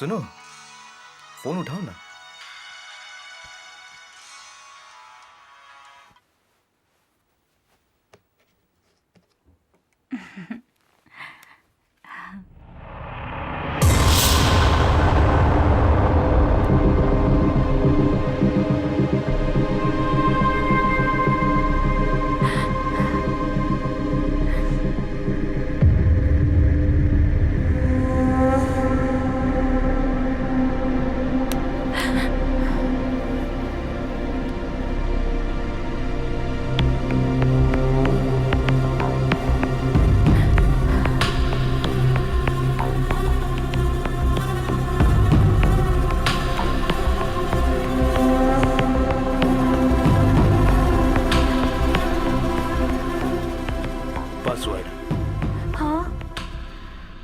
सुनो, फोन उठाओ ना। पासवर्ड। हाँ?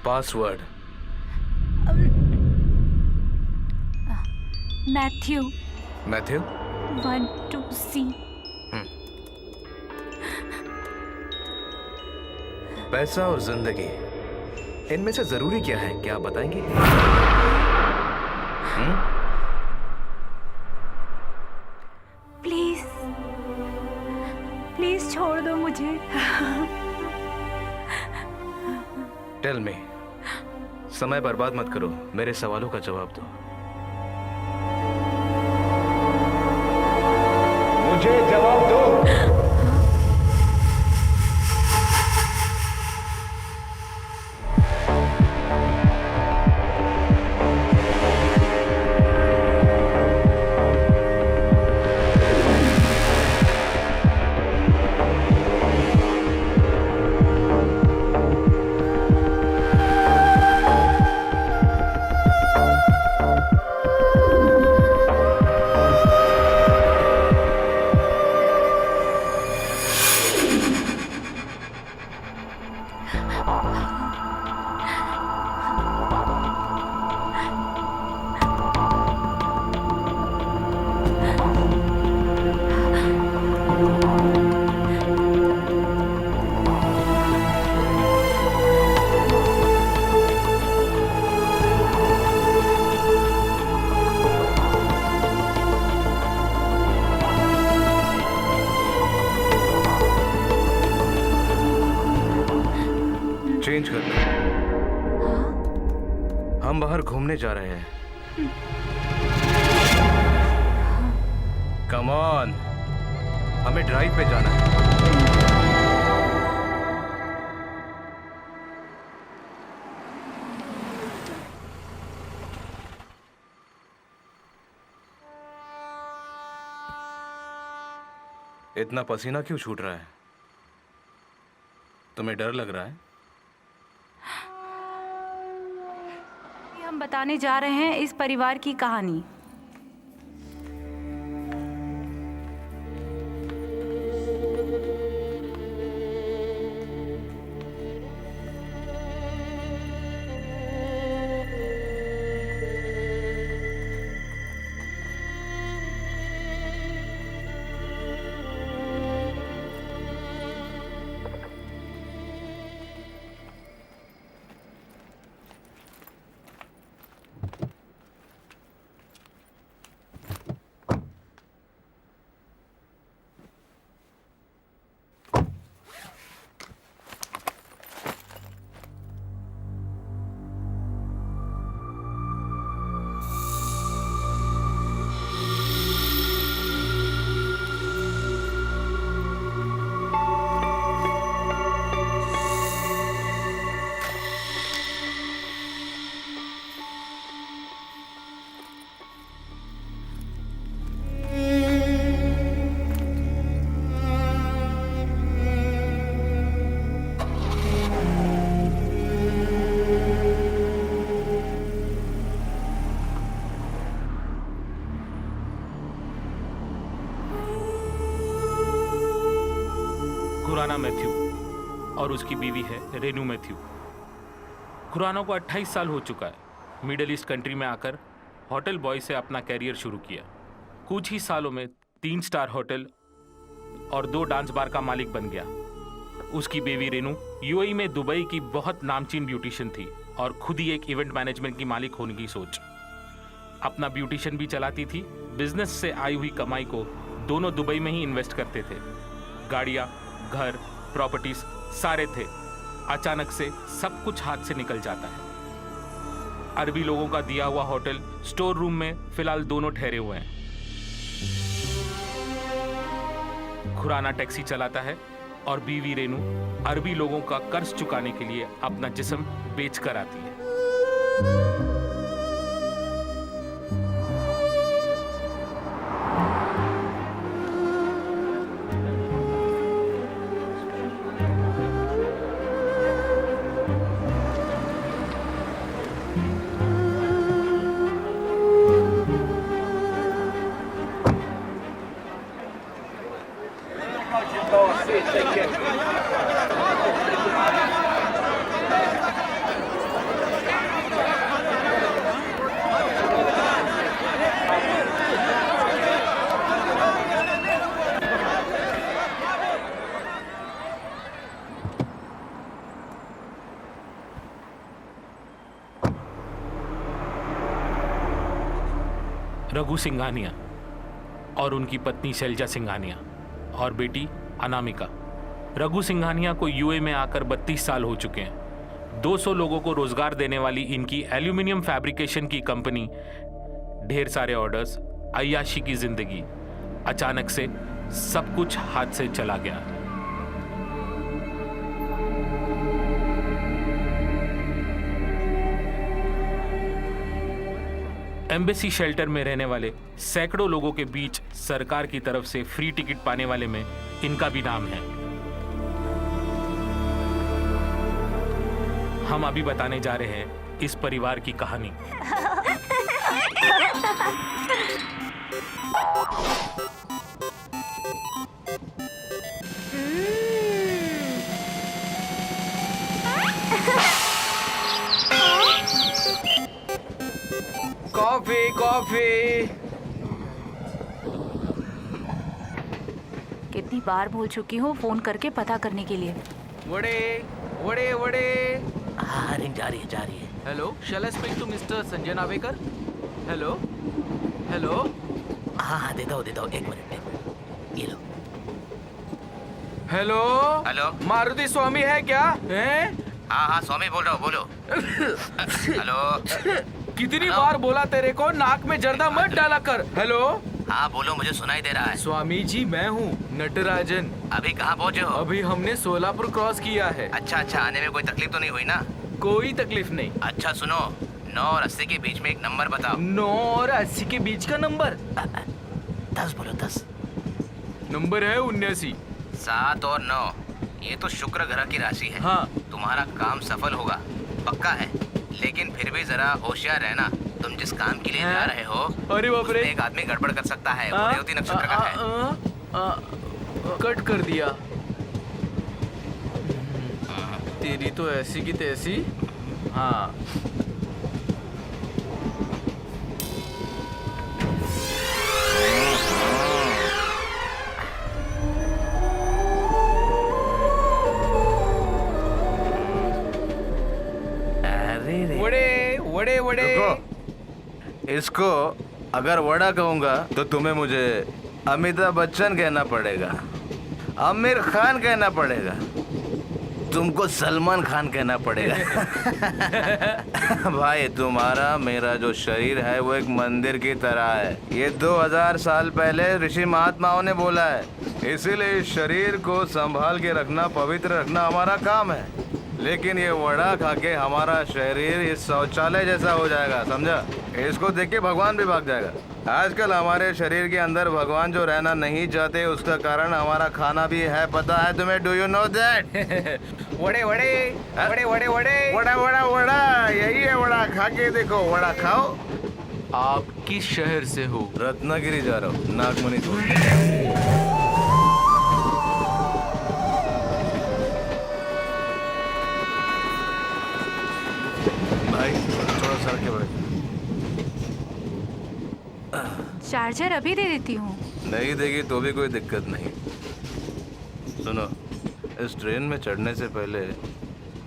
पासवर्ड। Matthew Matthew 12C। पैसा और जिंदगी, इनमें से जरूरी क्या है, क्या आप बताएंगे? प्लीज प्लीज छोड़ दो मुझे। टेल मी, समय बर्बाद मत करो, मेरे सवालों का जवाब दो। मुझे जवाब दो। चेंज कर लो, हम बाहर घूमने जा रहे हैं। कम ऑन, हमें ड्राइव पे जाना है। इतना पसीना क्यों छूट रहा है? तुम्हें डर लग रहा है? हम बताने जा रहे हैं इस परिवार की कहानी। खुराना मैथ्यू और उसकी बीवी है रेनू मैथ्यू। खुराना को 28 साल हो चुका है। मिडिल ईस्ट कंट्री में आकर होटल बॉय से अपना कैरियर शुरू किया। कुछ ही सालों में 3 स्टार होटल और 2 डांस बार का मालिक बन गया। उसकी बेबी रेनू यूएई में दुबई की बहुत नामचीन ब्यूटिशियन थी और खुद ही एक इवेंट मैनेजमेंट की मालिक होने की सोच। अपना ब्यूटिशियन भी चलाती थी। बिजनेस से आई हुई कमाई को दोनों दुबई में ही इन्वेस्ट करते थे। गाड़ियाँ, घर, प्रॉपर्टीज सारे थे। अचानक से सब कुछ हाथ से निकल जाता है। अरबी लोगों का दिया हुआ होटल स्टोर रूम में फिलहाल दोनों ठहरे हुए हैं। खुराना टैक्सी चलाता है और बीवी रेनू अरबी लोगों का कर्ज चुकाने के लिए अपना जिस्म बेच कर आती है। रघु सिंघानिया और उनकी पत्नी शैलजा सिंघानिया और बेटी अनामिका। रघु सिंघानिया को यूए में आकर 32 साल हो चुके हैं। 200 लोगों को रोजगार देने वाली इनकी एल्यूमिनियम फैब्रिकेशन की कंपनी, ढेर सारे ऑर्डर्स, अय्याशी की जिंदगी। अचानक से सब कुछ हाथ से चला गया। एम्बेसी शेल्टर में रहने वाले सैकड़ों लोगों के बीच सरकार की तरफ से फ्री टिकट पाने वाले में इनका भी नाम है। हम अभी बताने जा रहे हैं इस परिवार की कहानी। Coffee coffee. कितनी बार बोल चुकी हूँ फोन करके पता करने के लिए। वड़े वड़े वड़े। हाँ, रिंग जा रही है। Hello, shall I speak to mister Sanjay Navekar? Hello hello. हाँ, दे दो एक मिनट ये लो। Hello hello. मारुति स्वामी है क्या? हैं? हाँ स्वामी बोल रहा हूँ, बोलो। हेलो। कितनी बार बोला तेरे को नाक में जर्दा मत डाला कर। हेलो। हाँ बोलो, मुझे सुनाई दे रहा है। स्वामी जी मैं हूँ नटराजन। अभी कहाँ पहुँचे हो? अभी हमने सोलापुर क्रॉस किया है। अच्छा, आने में कोई तकलीफ तो नहीं हुई ना? कोई तकलीफ नहीं। अच्छा सुनो, 9 और 80 के बीच में एक नंबर बताओ। 9 और 80 के बीच का नंबर? 10 बोलो 10। नंबर है 79। 7 और 9 ये तो शुक्र ग्रह की राशि है। हाँ। तुम्हारा काम सफल होगा, पक्का है। लेकिन फिर भी जरा होशियार रहना। तुम जिस काम के लिए जा रहे हो, अरे बाप रे, उसमें एक आदमी गड़बड़ कर सकता है। वो रेवती नक्षत्र का है। कट कर दिया। तेरी तो ऐसी की तैसी। हाँ। वड़े वड़े। इसको अगर वड़ा कहूंगा तो तुम्हें मुझे अमिताभ बच्चन कहना पड़ेगा, आमिर खान कहना पड़ेगा, तुमको सलमान खान कहना पड़ेगा। भाई तुम्हारा मेरा जो शरीर है वो एक मंदिर की तरह है। ये 2000 साल पहले ऋषि महात्माओं ने बोला है। इसीलिए इस शरीर को संभाल के रखना, पवित्र रखना हमारा काम है। लेकिन ये वड़ा खा के हमारा शरीर इस शौचालय जैसा हो जाएगा, समझा? इसको देख के भगवान भी भाग जाएगा। आजकल हमारे शरीर के अंदर भगवान जो रहना नहीं चाहते, उसका कारण हमारा खाना भी है। पता है तुम्हें? Do you know that? वड़े वड़े वड़े वड़े वड़े। वड़ा वड़ा वड़ा, यही है वड़ा। खा के देखो, वड़ा खाओ। आप किस शहर से हो? रत्नागिरी जा रहा हूँ, नागमणि। भाई थोड़ा सर के बैठ। चार्जर अभी दे देती हूँ। नहीं देगी तो भी कोई दिक्कत नहीं। सुनो, इस ट्रेन में चढ़ने से पहले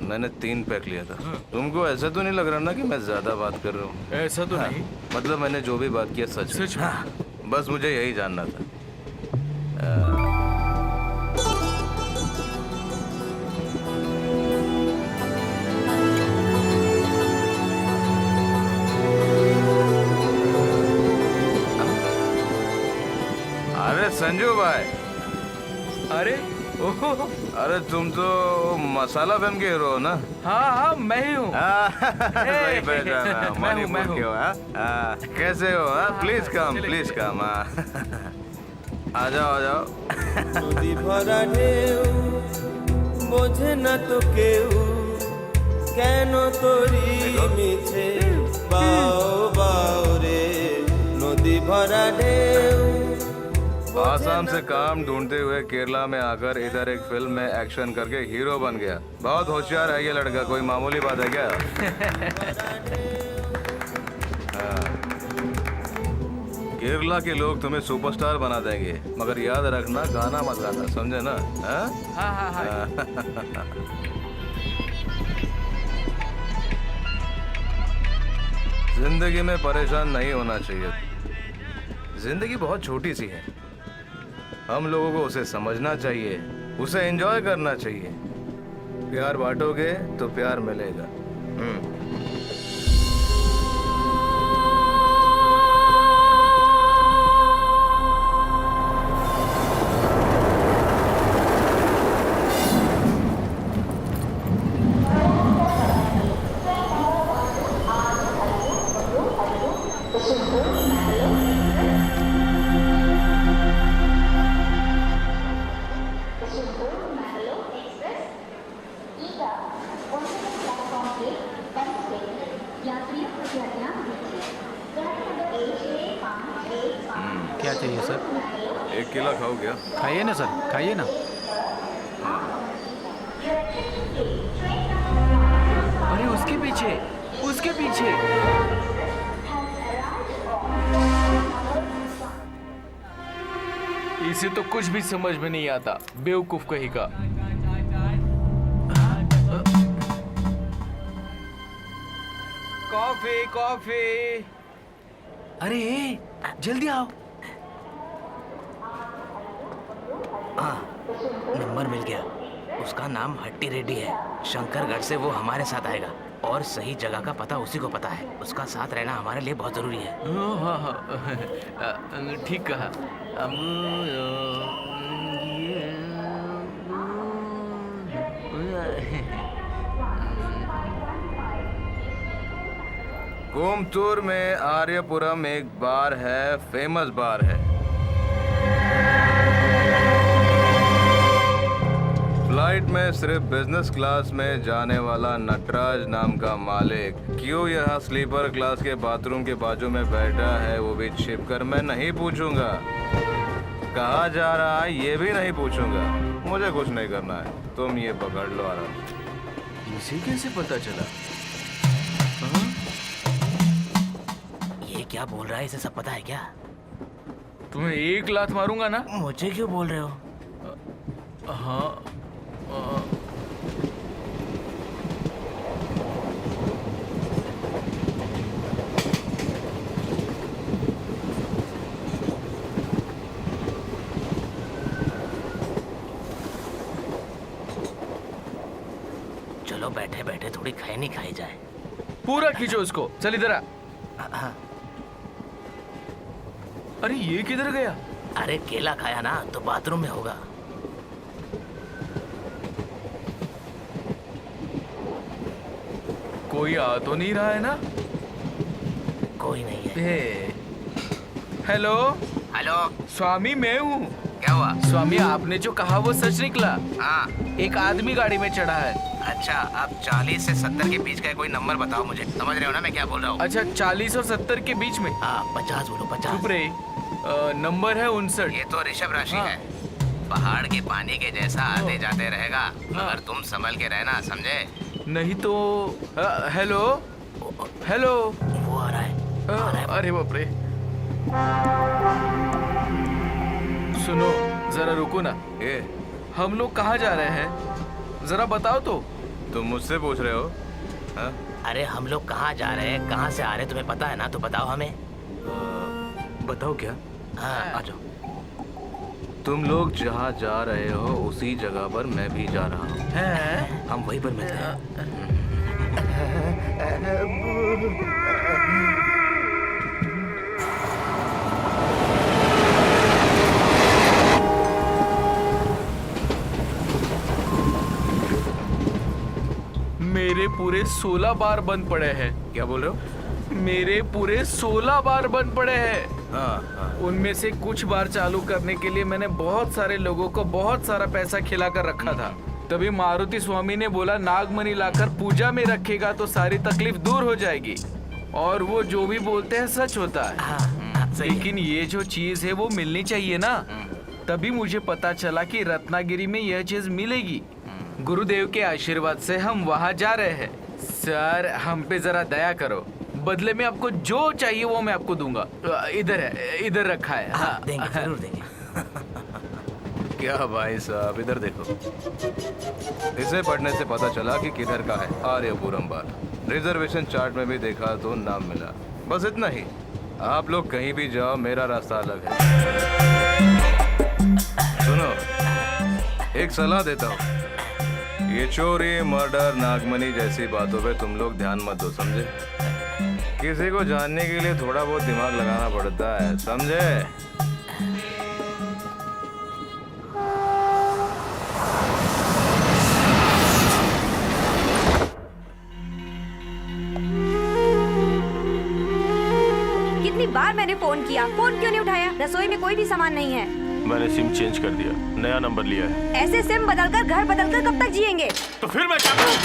मैंने 3 पैक लिया था। तुमको ऐसा तो नहीं लग रहा ना कि मैं ज्यादा बात कर रहा हूँ? ऐसा तो नहीं। मतलब मैंने जो भी बात किया सच सच में? बस मुझे यही जानना था। अरे संजू भाई, अरे ओहो, अरे तुम तो मसाला फिल्म के हीरो हो ना? हाँ मैं ही हूँ। सही पहचाना। मैं हूँ, मणिपुर मैं हूँ। के हो, हाँ? कैसे हो? Please come, please come. आ जाओ, आ जाओ। নদী ভরা ঢেউ বোঝে না তো কেউ কেন তোরি মিছে বাও বাও রে নদী ভরা ঢেউ आसाम से काम ढूंढते हुए केरला में आकर इधर एक फिल्म में एक्शन करके हीरो बन गया। बहुत होशियार है ये लड़का, कोई मामूली बात है क्या? हाँ। केरला के लोग तुम्हें सुपरस्टार बना देंगे, मगर याद रखना गाना मत गाना, समझे ना? हाँ? हाँ हाँ हाँ। जिंदगी में परेशान नहीं होना चाहिए। जिंदगी बहुत छोटी सी है, हम लोगों को उसे समझना चाहिए, उसे एंजॉय करना चाहिए। प्यार बांटोगे तो प्यार मिलेगा। क्या चाहिए सर? 1 केला खाओ क्या? खाइए ना सर, खाइए ना। अरे उसके पीछे, उसके पीछे। इसे तो कुछ भी समझ में नहीं आता, बेवकूफ कहीं का। Coffee coffee. अरे जल्दी आओ। नंबर मिल गया। उसका नाम हट्टी रेड्डी है। शंकरगढ़ से वो हमारे साथ आएगा और सही जगह का पता उसी को पता है। उसका साथ रहना हमारे लिए बहुत जरूरी है। हाँ हाँ ठीक कहा। कोयम्बतूर में आर्यपुरम एक बार है, फेमस बार है। फ्लाइट में सिर्फ बिजनेस क्लास में जाने वाला नटराज नाम का मालिक क्यों यहाँ स्लीपर क्लास के बाथरूम के बाजू में बैठा है वो भी छिप कर मैं नहीं पूछूंगा। कहाँ जा रहा है ये भी नहीं पूछूंगा। मुझे कुछ नहीं करना है, तुम ये पकड़ लो आराम से। इसे कैसे पता चला? ये क्या बोल रहा है? इसे सब पता है क्या? तुम्हें 1 लात मारूंगा ना। मुझे क्यों बोल रहे हो? हाँ चलो बैठे बैठे थोड़ी खैनी खाई जाए। पूरा खींचो उसको। चल इधर आ। हाँ। अरे ये किधर गया? अरे केला खाया ना तो बाथरूम में होगा। कोई आ तो नहीं रहा है ना? कोई नहीं है। हेलो हेलो, स्वामी, मैं हूँ। क्या हुआ? स्वामी, आपने जो कहा वो सच निकला। हाँ। एक आदमी गाड़ी में चढ़ा है। अच्छा, अब 40 से 70 के बीच का कोई नंबर बताओ मुझे। समझ रहे हो ना मैं क्या बोल रहा हूँ? अच्छा, 40 और 70 के बीच में? हाँ, 50 बोलो, 50। चुप रहे। नंबर है 59। ये तो ऋषभ राशि हाँ। है। पहाड़ के पानी के जैसा आते जाते रहेगा, मगर तुम संभल के रहना, समझे? नहीं तो हेलो हेलो। वो आ रहा है, आ रहा है। अरे बाप रे। सुनो जरा रुको ना। ये हम लोग कहाँ जा रहे हैं जरा बताओ तो। तुम मुझसे पूछ रहे हो? हाँ? अरे हम लोग कहाँ जा रहे हैं, कहाँ से आ रहे हैं, तुम्हें पता है ना? तो बताओ हमें। बताओ क्या? हाँ आ जाओ। तुम लोग जहाँ जा रहे हो उसी जगह पर मैं भी जा रहा हूँ। हम वहीं पर मिलते हैं। मेरे पूरे 16 बार बंद पड़े हैं। क्या बोल रहे हो? मेरे पूरे 16 बार बंद पड़े हैं। हाँ। उनमें से कुछ बार चालू करने के लिए मैंने बहुत सारे लोगों को बहुत सारा पैसा खिला कर रखा था। तभी मारुति स्वामी ने बोला नागमणि लाकर पूजा में रखेगा तो सारी तकलीफ दूर हो जाएगी। और वो जो भी बोलते हैं सच होता है। हाँ, सही है। लेकिन ये जो चीज है वो मिलनी चाहिए ना। तभी मुझे पता चला कि रत्नागिरी में यह चीज मिलेगी। गुरुदेव के आशीर्वाद से हम वहाँ जा रहे हैं। सर हम पे जरा दया करो, बदले में आपको जो चाहिए वो मैं आपको दूंगा। इधर है, इधर रखा है। हाँ, देंगे, जरूर देंगे। क्या भाई साहब, इधर देखो। इसे पढ़ने से पता चला कि किधर का है। आर्यपुरम बार रिजर्वेशन चार्ट में भी देखा तो नाम मिला। बस इतना ही। आप लोग कहीं भी जाओ, मेरा रास्ता अलग है। सुनो, एक सलाह देता हूँ। ये चोरी, मर्डर, नागमणि जैसी बातों पे तुम लोग ध्यान मत दो, समझे? किसी को जानने के लिए थोड़ा बहुत दिमाग लगाना पड़ता है, समझे? कितनी बार मैंने फोन किया, फोन क्यों नहीं उठाया? रसोई में कोई भी सामान नहीं है। मैंने सिम चेंज कर दिया, नया नंबर लिया है। ऐसे सिम बदलकर घर बदलकर कब तक जिएंगे? तो फिर मैं क्या करूं?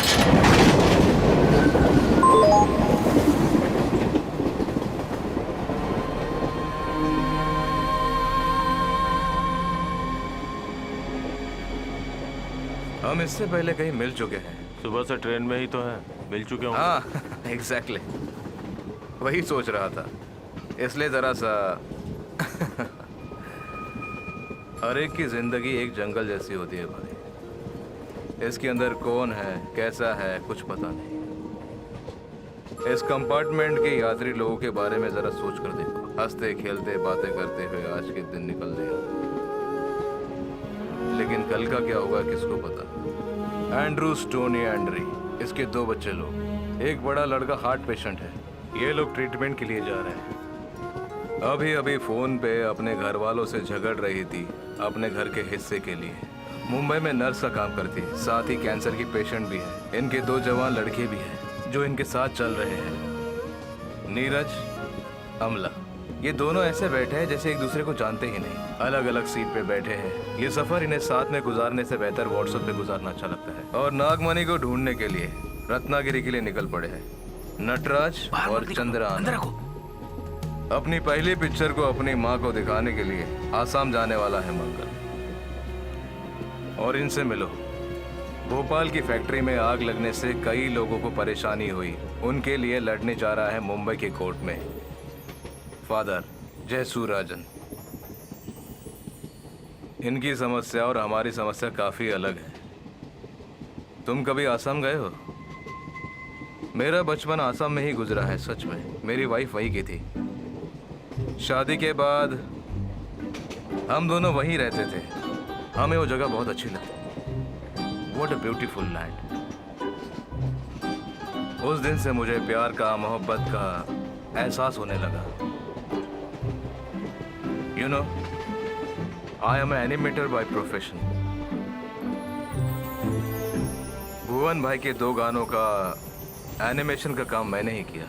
हम इससे पहले कहीं मिल चुके हैं। सुबह से ट्रेन में ही तो है, मिल चुके होंगे। हाँ, एग्जैक्टली। वही सोच रहा था, इसलिए जरा सा हर एक की जिंदगी एक जंगल जैसी होती है भाई। इसके अंदर कौन है, कैसा है, कुछ पता नहीं। इस कंपार्टमेंट के यात्री लोगों के बारे में जरा सोच कर देखो। हंसते खेलते बातें करते हुए आज के दिन निकल गया, लेकिन कल का क्या होगा किसको पता। एंड्रू स्टोनी एंड्री, इसके 2 बच्चे लोग, एक बड़ा लड़का हार्ट पेशेंट है। ये लोग ट्रीटमेंट के लिए जा रहे हैं। अभी अभी फोन पे अपने घर वालों से झगड़ रही थी अपने घर के हिस्से के लिए। मुंबई में नर्स का काम करती है, साथ ही कैंसर की पेशेंट भी है। इनके 2 जवान लड़के भी हैं जो इनके साथ चल रहे हैं। नीरज, अमला, ये दोनों ऐसे बैठे हैं जैसे एक दूसरे को जानते ही नहीं। अलग अलग सीट पे बैठे हैं। ये सफर इन्हें साथ में गुजारने से बेहतर व्हाट्सएप पे गुजारना अच्छा लगता है। और नागमणि को ढूंढने के लिए रत्नागिरी के लिए निकल पड़े हैं नटराज और चंद्रयान। अपनी पहली पिक्चर को अपनी माँ को दिखाने के लिए आसाम जाने वाला है मंगल। और इनसे मिलो। भोपाल की फैक्ट्री में आग लगने से कई लोगों को परेशानी हुई, उनके लिए लड़ने जा रहा है मुंबई के कोर्ट में फादर जयसूराजन। इनकी समस्या और हमारी समस्या काफी अलग है। तुम कभी आसाम गए हो? मेरा बचपन आसाम में ही गुजरा है। सच में मेरी वाइफ वहीं की थी। शादी के बाद हम दोनों वहीं रहते थे। हमें वो जगह बहुत अच्छी लगती। What a beautiful land. उस दिन से मुझे प्यार का, मोहब्बत का एहसास होने लगा। You know, I am animator by profession. Bhuvan भाई के 2 गानों का एनिमेशन का काम मैंने ही किया।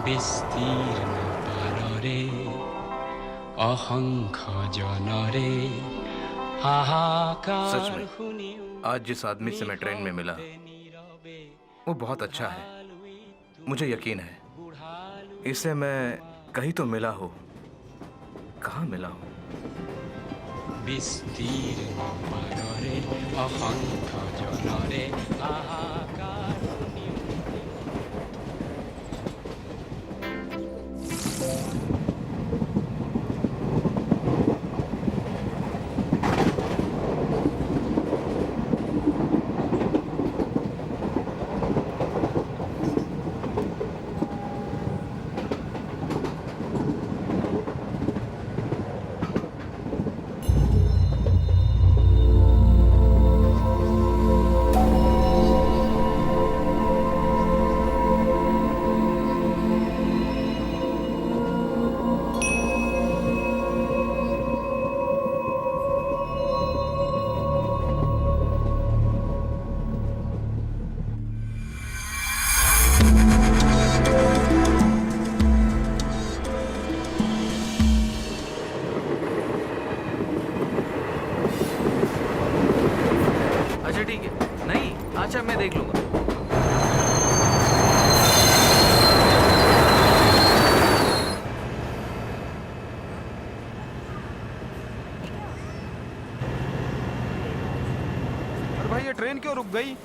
विस्तीर्ण पारे अहंखा जनरे हाहाकार। सच में आज जिस आदमी से मैं ट्रेन में मिला वो बहुत अच्छा है, मुझे यकीन है। इससे मैं कहीं तो मिला हो। कहाँ मिला हूँ? विस्तीर्ण पारे अहंखा जनरे हाहाकार। लूंगा। अरे भाई ये ट्रेन क्यों रुक गई?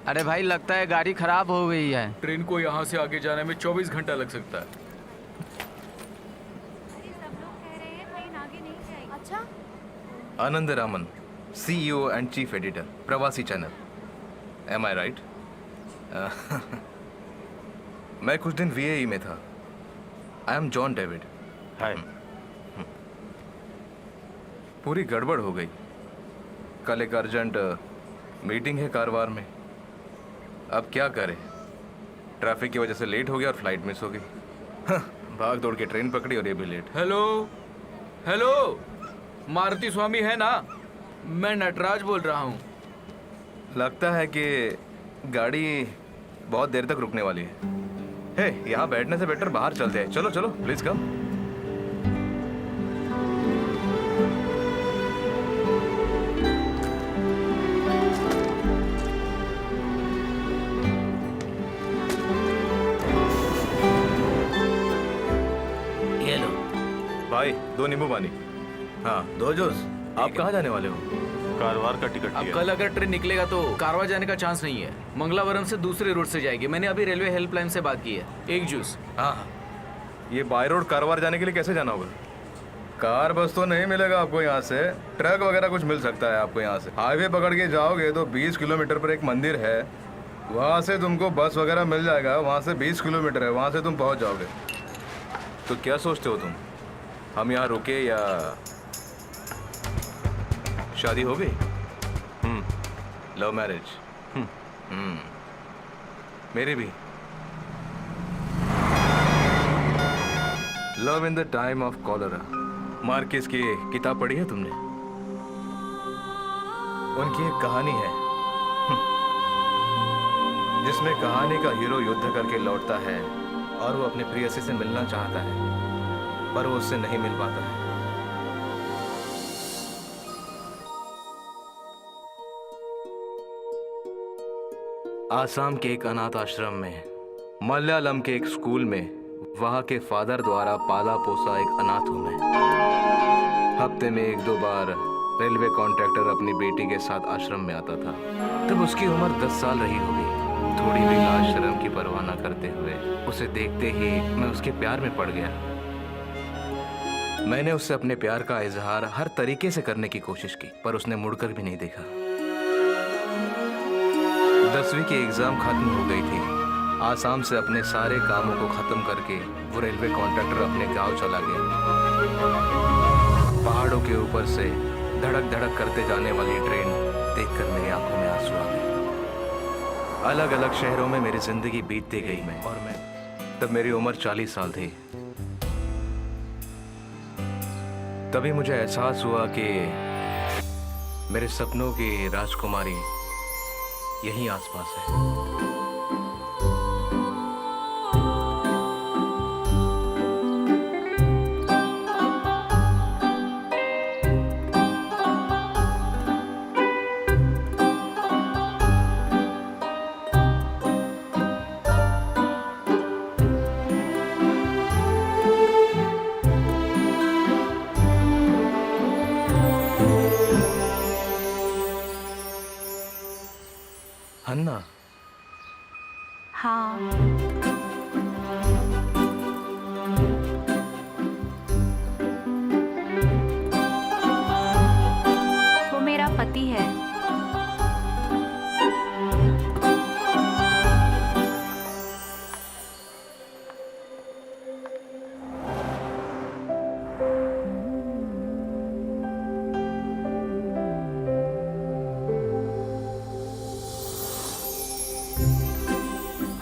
अरे भाई लगता है गाड़ी खराब हो गई है। ट्रेन को यहाँ से आगे जाने में 24 घंटा लग सकता है। अच्छा Anand Raman, CEO and chief editor, Pravasi channel. Am I right? मैं कुछ दिन VAE में था। I am John David. Hi. पूरी गड़बड़ हो गई। कल एक अर्जेंट मीटिंग है कारवार में। अब क्या करें? ट्रैफिक की वजह से लेट हो गया और फ्लाइट मिस हो गई। भाग दौड़ के ट्रेन पकड़ी और ये भी late. Hello hello, Maruti Swamy है ना? मैं नटराज बोल रहा हूँ। लगता है कि गाड़ी बहुत देर तक रुकने वाली है। हे, यहाँ बैठने से बेटर बाहर चलते हैं। चलो चलो प्लीज कम। ये लो। भाई 2 नींबू पानी। हाँ 2 जूस। आप कहाँ जाने वाले हो? कारवार का टिकट अब लिया। कल अगर ट्रेन निकलेगा तो कारवार जाने का चांस नहीं है। मंगलावरम से दूसरे रूट से जाएगी। मैंने अभी रेलवे हेल्पलाइन से बात की है। एक जूस। हाँ, ये बाय रोड कारवार जाने के लिए कैसे जाना होगा? कार बस तो नहीं मिलेगा आपको यहाँ से। ट्रक वगैरह कुछ मिल सकता है आपको यहाँ से। हाईवे पकड़ के जाओगे तो 20 किलोमीटर पर एक मंदिर है, वहाँ से तुमको बस वगैरह मिल जाएगा। वहाँ से 20 किलोमीटर है, वहाँ से तुम पहुँच जाओगे। तो क्या सोचते हो तुम, हम यहाँ रुके या शादी हो गई? Love marriage? मेरी भी। Love in the time of cholera. Marquez की किताब पढ़ी है तुमने? उनकी एक कहानी है जिसमें कहानी का हीरो युद्ध करके लौटता है और वो अपने प्रेयसी से मिलना चाहता है पर वो उससे नहीं मिल पाता है। आसाम के एक अनाथ आश्रम में, मलयालम के एक स्कूल में, वहाँ के फादर द्वारा पाला पोसा एक अनाथ हूँ मैं। हफ्ते में 1-2 बार रेलवे कॉन्ट्रैक्टर अपनी बेटी के साथ आश्रम में आता था। तब उसकी उम्र 10 साल रही होगी। थोड़ी भी लाज शर्म की परवाह न करते हुए उसे देखते ही मैं उसके प्यार में पड़ गया। मैंने उससे अपने प्यार का इजहार हर तरीके से करने की कोशिश की पर उसने मुड़कर भी नहीं देखा। 10वीं की एग्जाम खत्म हो गई थी। आसाम से अपने सारे कामों को खत्म करके वो रेलवे कॉन्ट्रैक्टर अपने गांव चला गया। पहाड़ों के ऊपर से धड़क धड़क करते जाने वाली ट्रेन देखकर मेरी आंखों में आंसू आ गए। अलग अलग शहरों में मेरी जिंदगी बीतती गई और मैं तब मेरी उम्र 40 साल थी। तभी मुझे एहसास हुआ कि मेरे सपनों की राजकुमारी यहीं आसपास है। हन्ना। हाँ, वो मेरा पति है।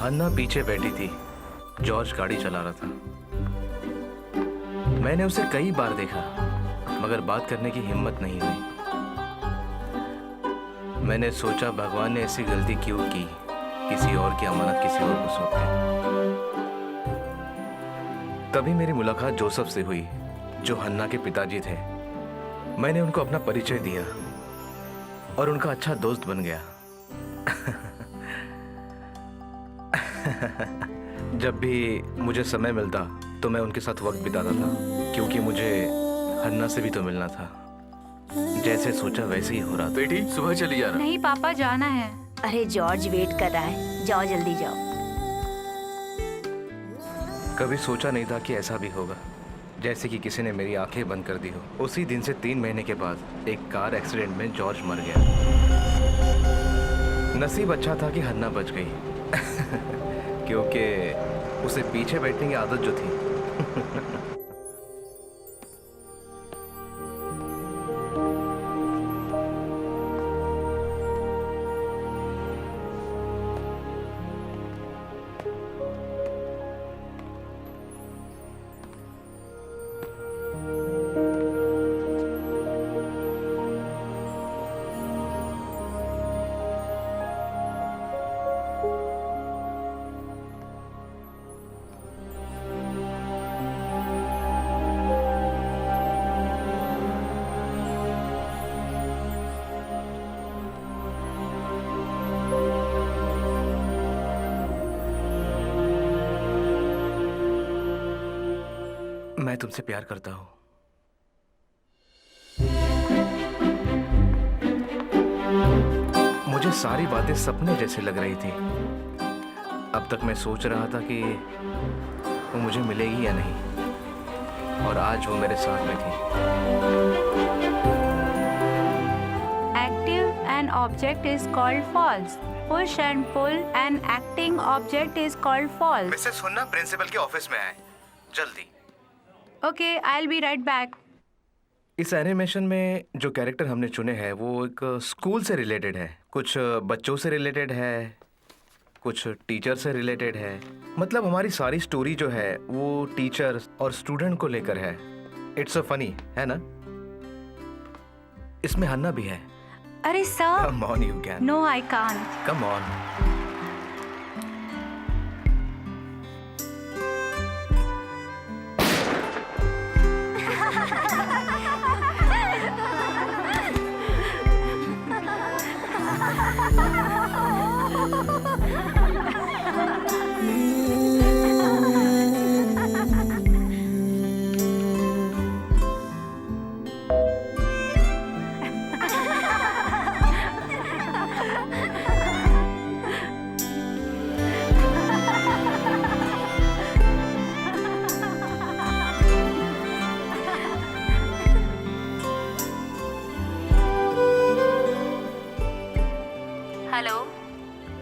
हन्ना पीछे बैठी थी। जॉर्ज गाड़ी चला रहा था। मैंने उसे कई बार देखा मगर बात करने की हिम्मत नहीं हुई। मैंने सोचा भगवान ने ऐसी गलती क्यों की, किसी और की अमानत किसी और को सौंप दी। तभी मेरी मुलाकात जोसेफ से हुई जो हन्ना के पिताजी थे। मैंने उनको अपना परिचय दिया और उनका अच्छा दोस्त बन गया। जब भी मुझे समय मिलता तो मैं उनके साथ वक्त बिताता था, क्योंकि मुझे हन्ना से भी तो मिलना था। जैसे सोचा वैसे ही हो रहा था। बेटी सुबह चली जाना। नहीं पापा, जाना है। अरे जॉर्ज वेट कर रहा है, जाओ जल्दी जाओ। कभी सोचा नहीं था कि ऐसा भी होगा, जैसे कि किसी ने मेरी आंखें बंद कर दी हो। उसी दिन से 3 महीने के बाद एक कार एक्सीडेंट में जॉर्ज मर गया। नसीब अच्छा था कि हन्ना बच गई क्योंकि उसे पीछे बैठने की आदत जो थी। मैं तुमसे प्यार करता हूँ। मुझे सारी बातें सपने जैसे लग रही थी। अब तक मैं सोच रहा था कि वो मुझे मिलेगी या नहीं, और आज वो मेरे साथ में थी। Active an object is called false. Push and pull an acting object is called false. Mrs सुनना, प्रिंसिपल के ऑफिस में आए जल्दी। Okay, I'll be right back. इस एनिमेशन में जो कैरेक्टर हमने चुने हैं वो एक स्कूल से रिलेटेड है, कुछ बच्चों से रिलेटेड है, कुछ टीचर से रिलेटेड है। मतलब हमारी सारी स्टोरी जो है वो टीचर और स्टूडेंट को लेकर है। इट्स अ फनी, है ना? इसमें हन्ना भी है। अरे sir, come on you can. no, I can't. Come on. Hello,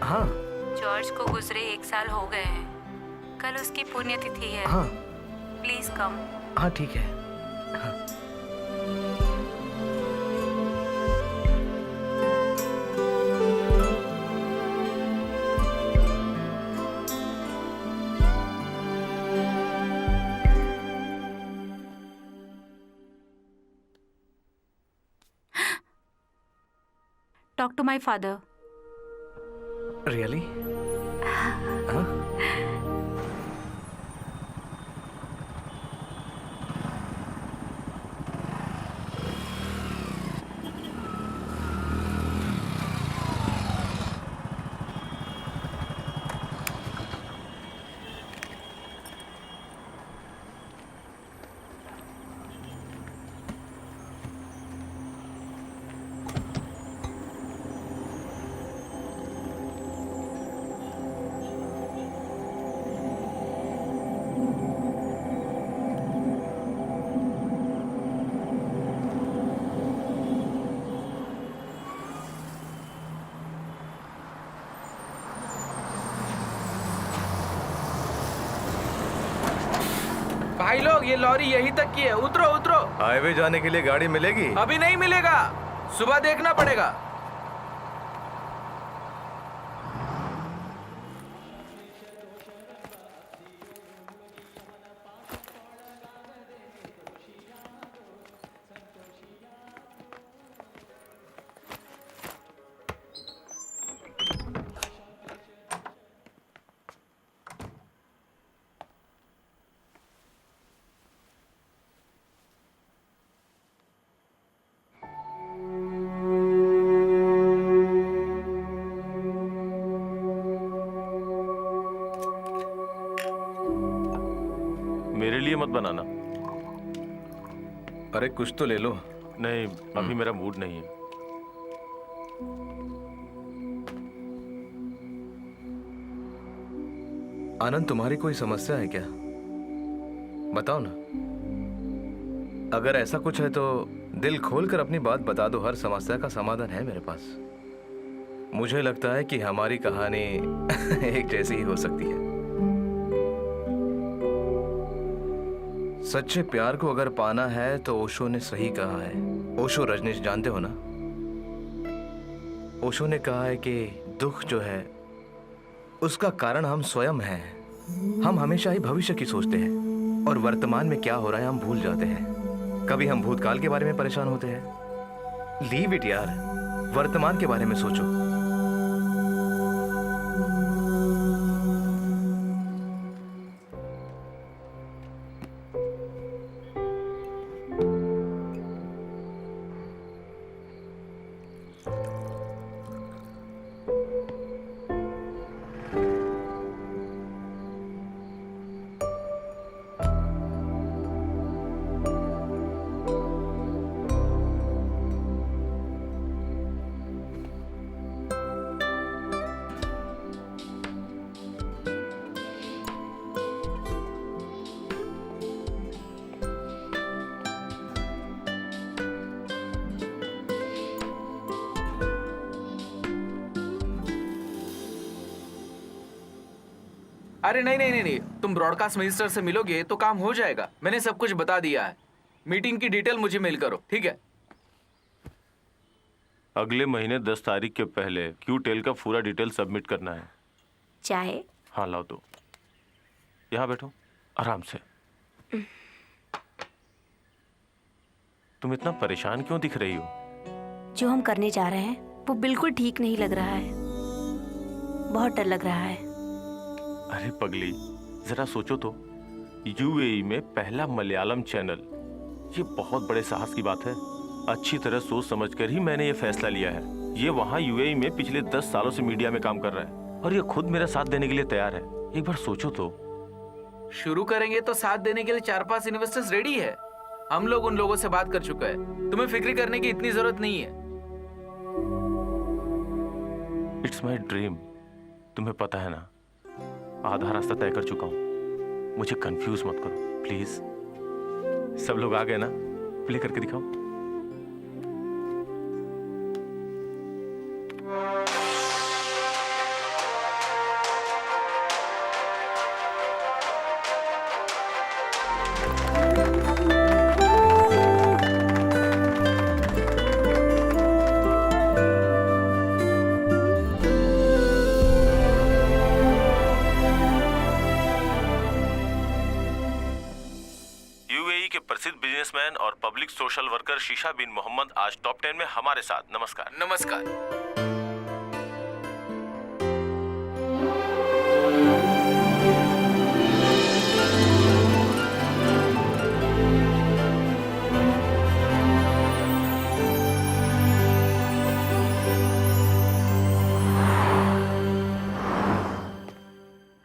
हाँ जॉर्ज को गुजरे 1 साल हो गए हैं। कल उसकी पुण्यतिथि है। हाँ प्लीज कम। हाँ, ठीक है। हाँ। Talk to my father. Really? हाँ? भाई लोग, ये लॉरी यहीं तक की है, उतरो उतरो। हाईवे जाने के लिए गाड़ी मिलेगी? अभी नहीं मिलेगा, सुबह देखना पड़ेगा। मेरे लिए मत बनाना। अरे कुछ तो ले लो। नहीं, अभी मेरा मूड नहीं है। आनंद, तुम्हारी कोई समस्या है क्या? बताओ ना। अगर ऐसा कुछ है तो दिल खोलकर अपनी बात बता दो। हर समस्या का समाधान है मेरे पास। मुझे लगता है कि हमारी कहानी एक जैसी ही हो सकती है। सच्चे प्यार को अगर पाना है तो ओशो ने सही कहा है। ओशो रजनीश जानते हो ना? ओशो ने कहा है कि दुख जो है उसका कारण हम स्वयं हैं। हम हमेशा ही भविष्य की सोचते हैं और वर्तमान में क्या हो रहा है हम भूल जाते हैं। कभी हम भूतकाल के बारे में परेशान होते हैं। लीव इट यार, वर्तमान के बारे में सोचो। अरे नहीं नहीं नहीं नहीं, तुम ब्रॉडकास्ट मिनिस्टर से मिलोगे तो काम हो जाएगा। मैंने सब कुछ बता दिया है। मीटिंग की डिटेल मुझे मेल करो, ठीक है? अगले महीने 10 तारीख के पहले क्यू टेल का पूरा डिटेल सबमिट करना है। चाहे हाँ लाओ तो। यहाँ बैठो आराम से। तुम इतना परेशान क्यों दिख रही हो? जो हम करने जा रहे हैं वो बिल्कुल ठीक नहीं लग रहा है। बहुत डर लग रहा है। अरे पगली, जरा सोचो तो। यूएई में पहला मलयालम चैनल, ये बहुत बड़े साहस की बात है। अच्छी तरह सोच समझकर ही मैंने ये फैसला लिया है। ये वहाँ यूएई में पिछले 10 सालों से मीडिया में काम कर रहा है और ये खुद मेरा साथ देने के लिए तैयार है। एक बार सोचो तो। शुरू करेंगे तो साथ देने के लिए 4-5 इन्वेस्टर्स रेडी है। हम लोग उन लोगों से बात कर चुके हैं। तुम्हें फिक्र करने की इतनी जरूरत नहीं है। It's my dream. तुम्हें पता है ना, आधा रास्ता तय कर चुका हूं। मुझे कंफ्यूज मत करो प्लीज। सब लोग आ गए ना? प्ले करके दिखाओ। प्रसिद्ध बिजनेसमैन और पब्लिक सोशल वर्कर शीशा बिन मोहम्मद आज टॉप 10 में हमारे साथ। नमस्कार। नमस्कार।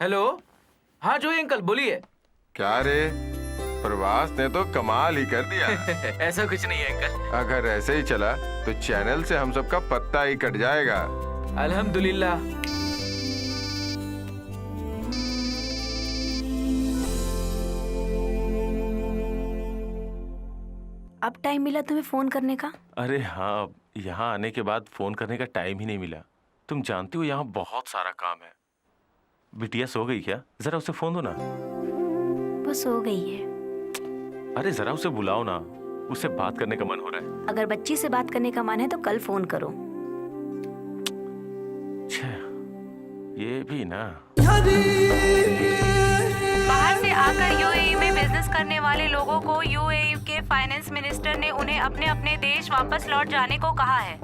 हेलो, हाँ जोई अंकल बोलिए। क्या रे, प्रवास ने तो कमाल ही कर दिया। ऐसा कुछ नहीं है अंकल। अगर ऐसे ही चला तो चैनल से हम सबका पत्ता ही कट जाएगा। अल्हम्दुलिल्लाह। अब टाइम मिला तुम्हें फोन करने का? अरे हाँ, यहाँ आने के बाद फोन करने का टाइम ही नहीं मिला। तुम जानती हो यहाँ बहुत सारा काम है। बिटिया सो गई क्या? जरा उसे फोन दो ना। वो सो गई है। अरे जरा उसे बुलाओ ना, उससे बात करने का मन हो रहा है। अगर बच्ची से बात करने का मन है तो कल फोन करो। ये भी ना। बाहर से आकर यूएई में बिजनेस करने वाले लोगों को यूएई के फाइनेंस मिनिस्टर ने उन्हें अपने अपने देश वापस लौट जाने को कहा है।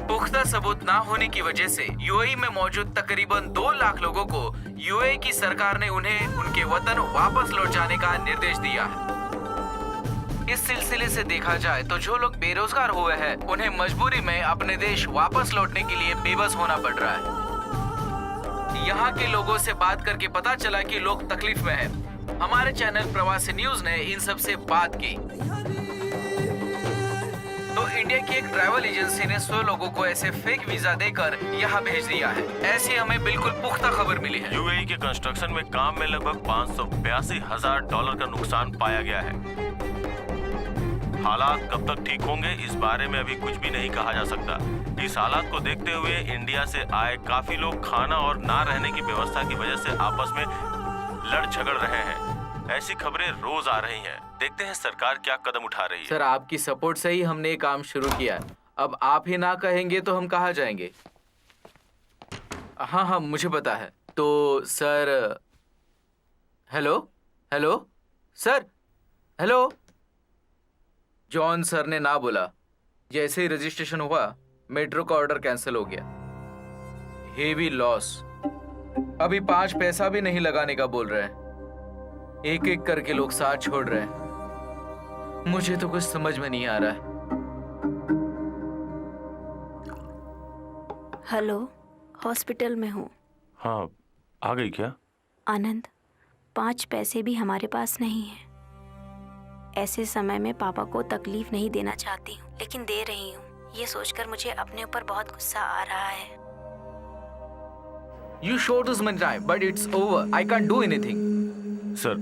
पुख्ता सबूत ना होने की वजह से यूएई में मौजूद तकरीबन 2 लाख लोगों को यूएई की सरकार ने उन्हें उनके वतन वापस लौट जाने का निर्देश दिया है। इस सिलसिले से देखा जाए तो जो लोग बेरोजगार हुए हैं उन्हें मजबूरी में अपने देश वापस लौटने के लिए बेबस होना पड़ रहा है। यहाँ के लोगों से बात करके पता चला कि लोग तकलीफ में हैं। हमारे चैनल प्रवासी न्यूज ने इन सब से बात की तो इंडिया की एक ट्रैवल एजेंसी ने 100 लोगों को ऐसे फेक वीजा देकर यहाँ भेज दिया है। ऐसी हमें बिल्कुल पुख्ता खबर मिली है। यूएई के कंस्ट्रक्शन में काम में लगभग $582,000 का नुकसान पाया गया है। हालात कब तक ठीक होंगे इस बारे में अभी कुछ भी नहीं कहा जा सकता। इस हालात को देखते हुए इंडिया से आए काफी लोग खाना और ना रहने की व्यवस्था की वजह से आपस में लड़ झगड़ रहे हैं। ऐसी खबरें रोज आ रही हैं। देखते हैं सरकार क्या कदम उठा रही है। सर, आपकी सपोर्ट से ही हमने ये काम शुरू किया। अब आप ही ना कहेंगे तो हम कहाँ जाएंगे? हाँ, मुझे पता है। तो sir, hello hello sir, hello. John sir ने ना बोला। जैसे ही रजिस्ट्रेशन हुआ मेट्रो का ऑर्डर कैंसिल हो गया। Heavy loss. अभी 5 पैसा भी नहीं लगाने का बोल रहे हैं। एक एक करके लोग साथ छोड़ रहे हैं। मुझे तो कुछ समझ में नहीं आ रहा है। हेलो, हॉस्पिटल में हूँ। हाँ, आ गई क्या? आनंद, 5 पैसे भी हमारे पास नहीं है। ऐसे समय में पापा को तकलीफ नहीं देना चाहती हूँ, लेकिन दे रही हूँ। ये सोचकर मुझे अपने ऊपर बहुत गुस्सा आ रहा है। You showed us many times, but it's over. I can't do anything. Sir,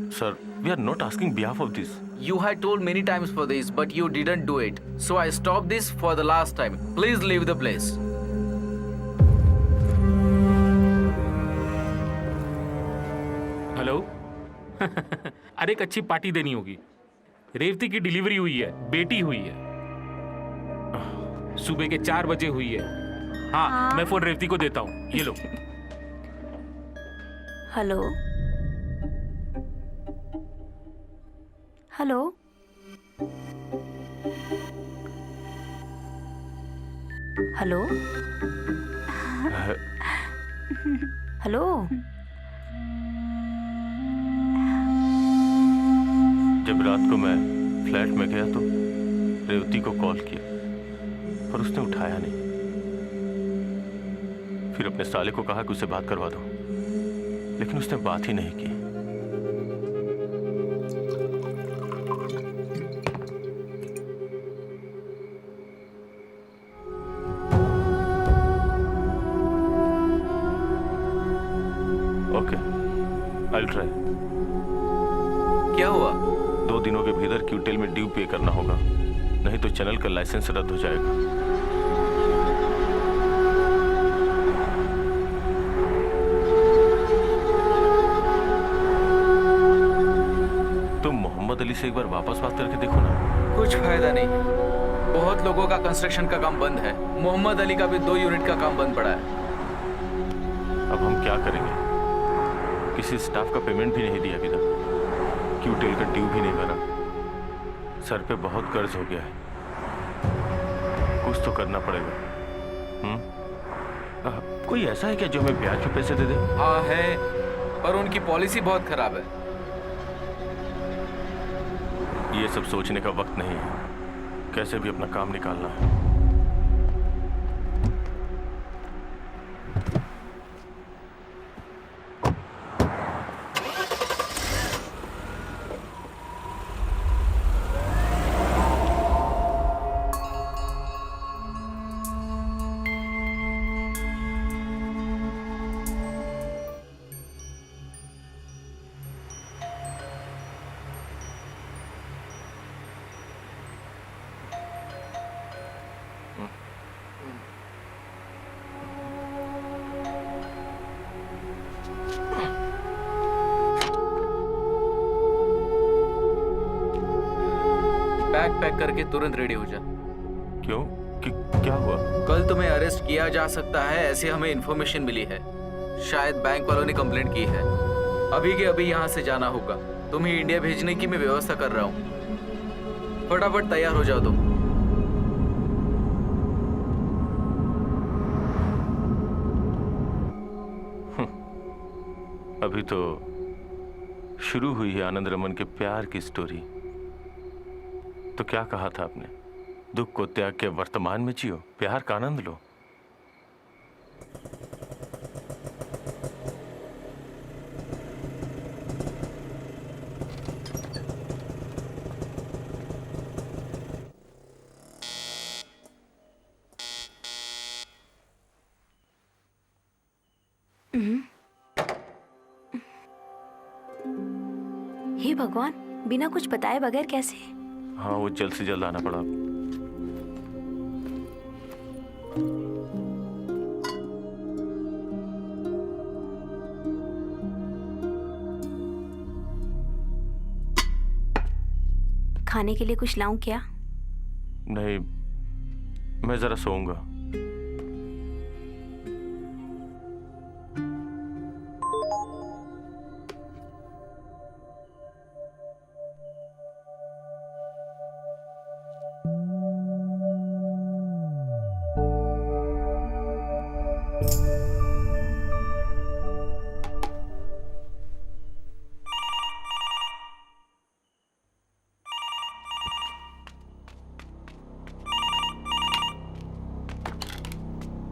we are not asking behalf of this. You had told many times for this, but you didn't do it. So I stopped this for the last time. Please leave the place. Hello. अरे एक अच्छी party देनी होगी। रेवती की delivery हुई है, बेटी हुई है। सुबह के 4 बजे हुई है। हाँ, मैं फोन रेवती को देता हूँ। ये लो। Hello hello hello hello. जब रात को मैं फ्लैट में गया तो रेवती को कॉल किया पर उसने उठाया नहीं। फिर अपने साले को कहा कि उसे बात करवा दो, लेकिन उसने बात ही नहीं की। Okay, I will try. क्या हुआ? 2 दिनों के भीतर क्यूटेल में ड्यू पे करना होगा, नहीं तो चैनल का लाइसेंस रद्द हो जाएगा। तुम मोहम्मद अली से एक बार वापस बात करके देखो ना। कुछ फायदा नहीं। बहुत लोगों का कंस्ट्रक्शन का काम बंद है। मोहम्मद अली का भी 2 यूनिट का काम बंद पड़ा है। अब हम क्या करेंगे? किसी स्टाफ का पेमेंट भी नहीं दिया अभी तक, क्यूटेल का ड्यू भी नहीं भरा। सर पे बहुत कर्ज हो गया है। कुछ तो करना पड़ेगा। कोई ऐसा है क्या जो हमें ब्याज पे पैसे दे दे? हाँ है, पर उनकी पॉलिसी बहुत खराब है। ये सब सोचने का वक्त नहीं है। कैसे भी अपना काम निकालना है। बैग पैक करके तुरंत रेडी हो जा। क्यों? क्या हुआ? कल तुम्हें अरेस्ट किया जा सकता है, ऐसी हमें इन्फॉर्मेशन मिली है। शायद बैंक वालों ने कंप्लेंट की है। अभी के अभी यहाँ से जाना होगा। तुम्हें इंडिया भेजने की मैं व्यवस्था कर रहा हूँ। फटाफट तैयार हो जाओ तुम। अभी तो शुरू हुई है आनंद रमन के प्यार की स्टोरी। तो क्या कहा था आपने? दुख को त्याग के वर्तमान में जियो, प्यार का आनंद लो। हे भगवान, बिना कुछ बताए बगैर कैसे? हाँ, वो जल्द से जल्द आना पड़ा। खाने के लिए कुछ लाऊं क्या? नहीं, मैं जरा सोऊंगा।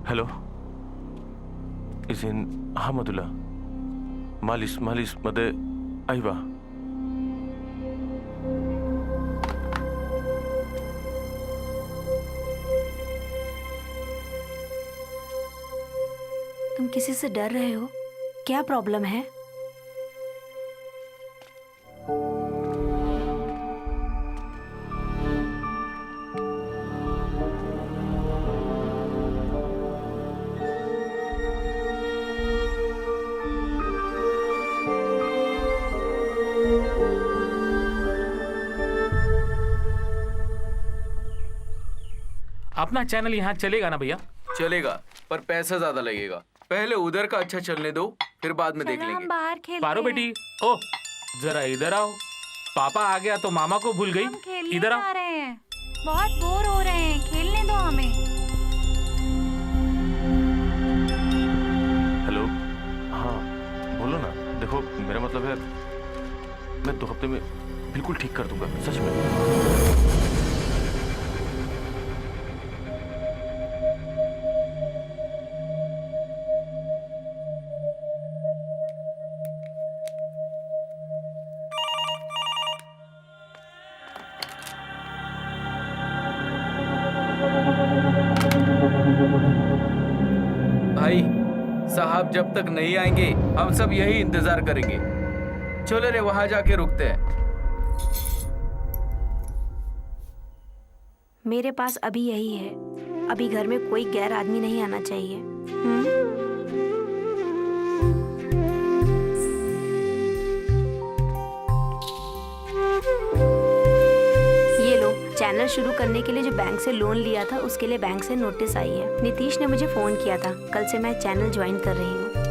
हेलो, इजिन अहमदुल्ला मालिश मालिश मदे आइबा। तुम किसी से डर रहे हो? क्या प्रॉब्लम है? अपना चैनल यहाँ चलेगा ना भैया? चलेगा, पर पैसा ज्यादा लगेगा। पहले उधर का अच्छा चलने दो, फिर बाद में देख चलो हम लेंगे। बाहर खेलते पारो हैं। बेटी, ओ जरा इधर आओ। पापा आ गया तो मामा को भूल हम गई। खेलने इधर जा आओ। रहे हैं, बहुत बोर हो रहे हैं, खेलने दो हमें। हेलो, हाँ बोलो ना। देखो, मेरा मतलब है मैं 2 हफ्ते में बिल्कुल ठीक कर दूंगा, सच में। भाई साहब जब तक नहीं आएंगे हम सब यही इंतजार करेंगे। चलो रे, वहां जाके रुकते हैं। मेरे पास अभी यही है। अभी घर में कोई गैर आदमी नहीं आना चाहिए। ये लो, चैनल शुरू करने के लिए जो बैंक से लोन लिया था उसके लिए बैंक से नोटिस आई है। नीतीश ने मुझे फोन किया था। कल से मैं चैनल ज्वाइन कर रही हूँ।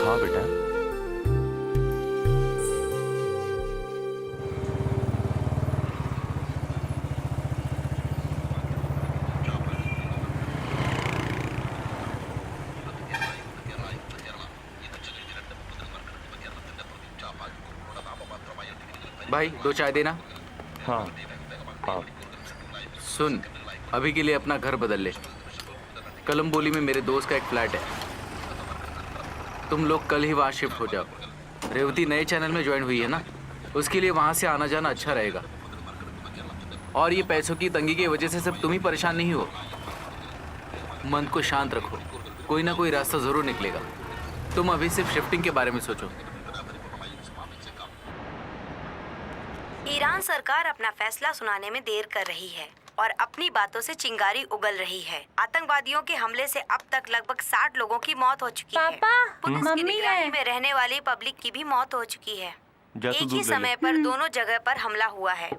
हाँ बेटा, भाई 2 चाय देना। हाँ हाँ। सुन, अभी के लिए अपना घर बदल ले। कलम्बोली में मेरे दोस्त का एक फ्लैट है, तुम लोग कल ही वहाँ शिफ्ट हो जाओ। रेवती नए चैनल में ज्वाइन हुई है ना, उसके लिए वहाँ से आना जाना अच्छा रहेगा। और ये पैसों की तंगी की वजह से सब तुम ही परेशान नहीं हो। मन को शांत रखो, कोई ना कोई रास्ता जरूर निकलेगा। तुम अभी सिर्फ शिफ्टिंग के बारे में सोचो। ईरान सरकार अपना फैसला सुनाने में देर कर रही है और अपनी बातों से चिंगारी उगल रही है। आतंकवादियों के हमले से अब तक लगभग 60 लोगों की मौत हो चुकी है। पुलिस की निगरानी में रहने वाली पब्लिक की भी मौत हो चुकी है। एक ही समय पर दोनों जगह पर हमला हुआ है।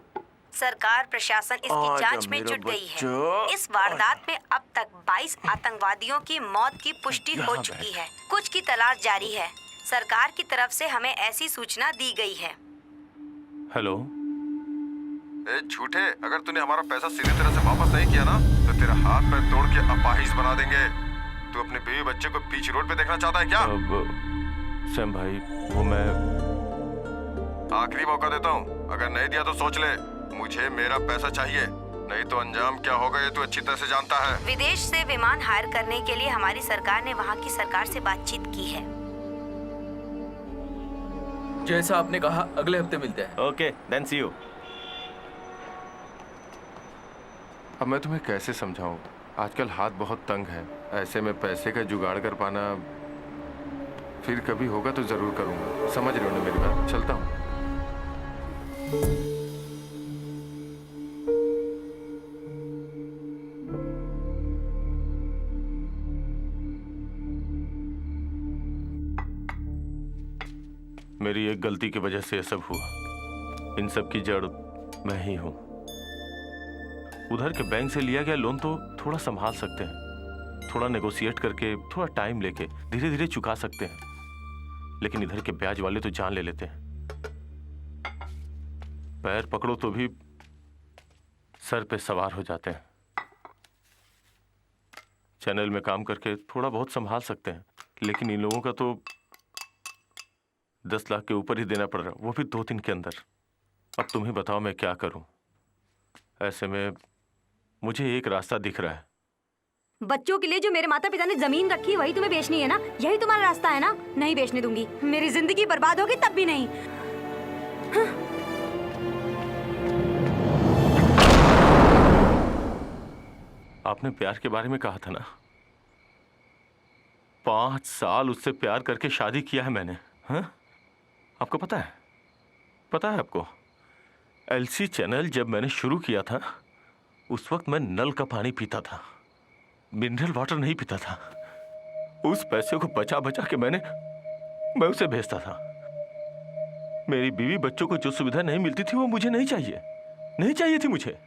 सरकार प्रशासन इसकी जांच में जुट गई है। इस वारदात में अब तक 22 आतंकवादियों की मौत की पुष्टि हो चुकी है। कुछ की तलाश जारी है। सरकार की तरफ से हमें ऐसी सूचना दी गई है। हेलो, ए झूठे, अगर तूने हमारा पैसा सीधी तरह से वापस नहीं किया ना तो तेरा हाथ पैर तोड़ के अपाहिज बना देंगे। तू अपने बीवी बच्चे को बीच रोड पे देखना चाहता है क्या? अब सैम भाई, वो मैं आखिरी मौका देता हूँ, अगर नहीं दिया तो सोच ले। मुझे मेरा पैसा चाहिए, नहीं तो अंजाम क्या होगा ये तू अच्छी तरह से जानता है। विदेश से विमान हायर करने के लिए हमारी सरकार ने वहाँ की सरकार से बातचीत की है। जैसा आपने कहा, अगले हफ्ते मिलते हैं। Okay, then see you. अब मैं तुम्हें कैसे समझाऊं, आजकल हाथ बहुत तंग है। ऐसे में पैसे का जुगाड़ कर पाना फिर कभी होगा तो जरूर करूंगा। समझ रहे हो ना मेरी बात? चलता हूँ। मेरी एक गलती की वजह से ये सब हुआ। इन सब की जड़ मैं ही हूं। उधर के बैंक से लिया गया लोन तो थोड़ा संभाल सकते हैं, थोड़ा नेगोशिएट करके, थोड़ा टाइम लेके धीरे धीरे चुका सकते हैं, लेकिन इधर के ब्याज वाले तो जान ले लेते हैं। पैर पकड़ो तो भी सर पे सवार हो जाते हैं। चैनल में काम करके थोड़ा बहुत संभाल सकते हैं, लेकिन इन लोगों का तो 10 लाख के ऊपर ही देना पड़ रहा, वो भी 2 दिन के अंदर। अब तुम ही बताओ मैं क्या करूं? ऐसे में मुझे एक रास्ता दिख रहा है। बच्चों के लिए जो मेरे माता पिता ने जमीन रखी वही तुम्हें बेचनी है ना? यही तुम्हारा रास्ता है ना? नहीं बेचने दूंगी। मेरी जिंदगी बर्बाद होगी तब भी नहीं। आपने प्यार के बारे में कहा था ना, 5 साल उससे प्यार करके शादी किया है मैंने। हाँ, आपको पता है? पता है आपको? एलसी चैनल जब मैंने शुरू किया था उस वक्त मैं नल का पानी पीता था, मिनरल वाटर नहीं पीता था। उस पैसे को बचा बचा के मैं उसे भेजता था। मेरी बीवी बच्चों को जो सुविधा नहीं मिलती थी वो मुझे नहीं चाहिए थी मुझे।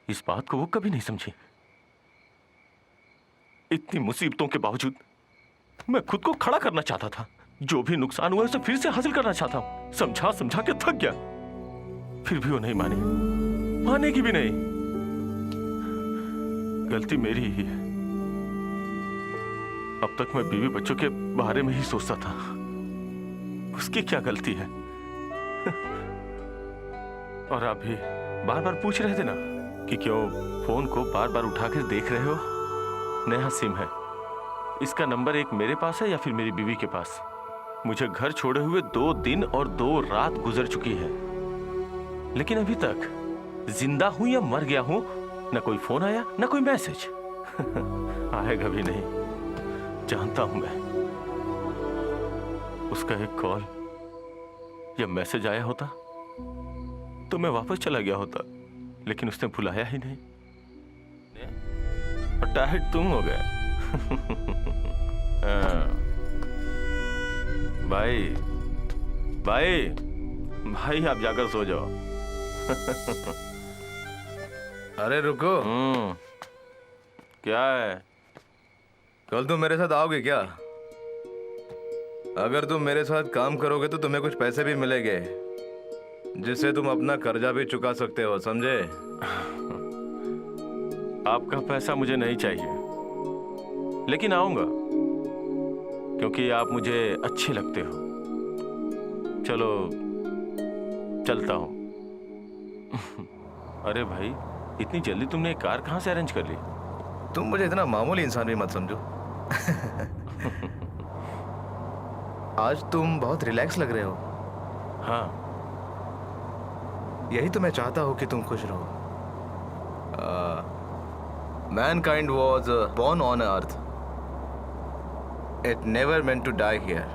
इस बात को वो कभी नहीं समझी। इतनी मुसीबतों के बावजूद मैं खुद को खड़ा करना चाहता था। जो भी नुकसान हुआ उसे फिर से हासिल करना चाहता हूं। समझा समझा के थक गया, फिर भी वो नहीं मानेगी भी नहीं। गलती मेरी ही है। अब तक मैं बीवी बच्चों के बारे में ही सोचता था। उसकी क्या गलती है? और आप भी बार बार पूछ रहे थे ना कि क्यों फोन को बार बार उठाकर देख रहे हो। नया सिम है, इसका नंबर एक मेरे पास है या फिर मेरी बीवी के पास। मुझे घर छोड़े हुए 2 दिन और 2 रात गुजर चुकी है, लेकिन अभी तक जिंदा हूं या मर गया हूं, न कोई फोन आया न कोई मैसेज। आएगा भी नहीं, जानता हूं मैं। उसका एक कॉल या मैसेज आया होता तो मैं वापस चला गया होता, लेकिन उसने बुलाया ही नहीं और टाइट तुम हो गए। भाई आप जाकर सो जाओ। अरे रुको। क्या है? कल तुम मेरे साथ आओगे क्या? अगर तुम मेरे साथ काम करोगे तो तुम्हें कुछ पैसे भी मिलेंगे, जिससे तुम अपना कर्जा भी चुका सकते हो, समझे? आपका पैसा मुझे नहीं चाहिए, लेकिन आऊंगा क्योंकि आप मुझे अच्छे लगते हो। चलो चलता हूं। अरे भाई, इतनी जल्दी तुमने एक कार कहां से अरेंज कर ली? तुम मुझे इतना मामूली इंसान भी मत समझो। आज तुम बहुत रिलैक्स लग रहे हो। हाँ, यही तो मैं चाहता हूं कि तुम खुश रहो। Mankind was born on earth. It never meant to die here.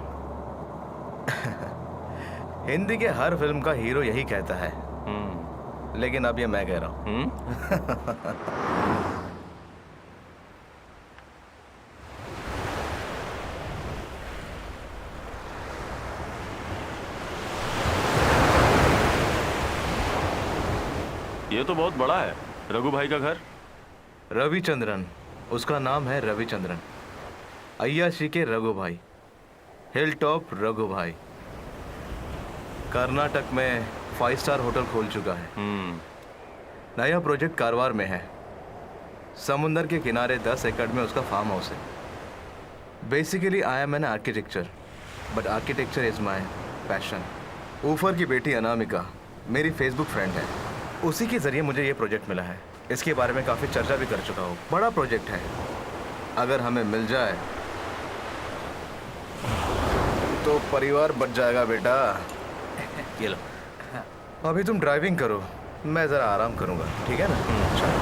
Hindi के हर फिल्म का हीरो यही कहता है, लेकिन अब ये मैं कह रहा हूं। ये तो बहुत बड़ा है। रघु भाई का घर? रविचंद्रन, उसका नाम है रविचंद्रन। अय्याशी के रघु भाई, हिल टॉप रघु भाई। कर्नाटक में 5 स्टार होटल खोल चुका है। नया प्रोजेक्ट कारवार में है। समुंदर के किनारे 10 एकड़ में उसका फार्म हाउस है। Basically I am an architecture, but architecture is my passion. ऊफर की बेटी अनामिका मेरी फेसबुक फ्रेंड है। उसी के जरिए मुझे ये प्रोजेक्ट मिला है। इसके बारे में काफ़ी चर्चा भी कर चुका हूँ। बड़ा प्रोजेक्ट है, अगर हमें मिल जाए तो परिवार बच जाएगा बेटा। ये लो। अभी तुम ड्राइविंग करो, मैं ज़रा आराम करूँगा, ठीक है ना? चलो।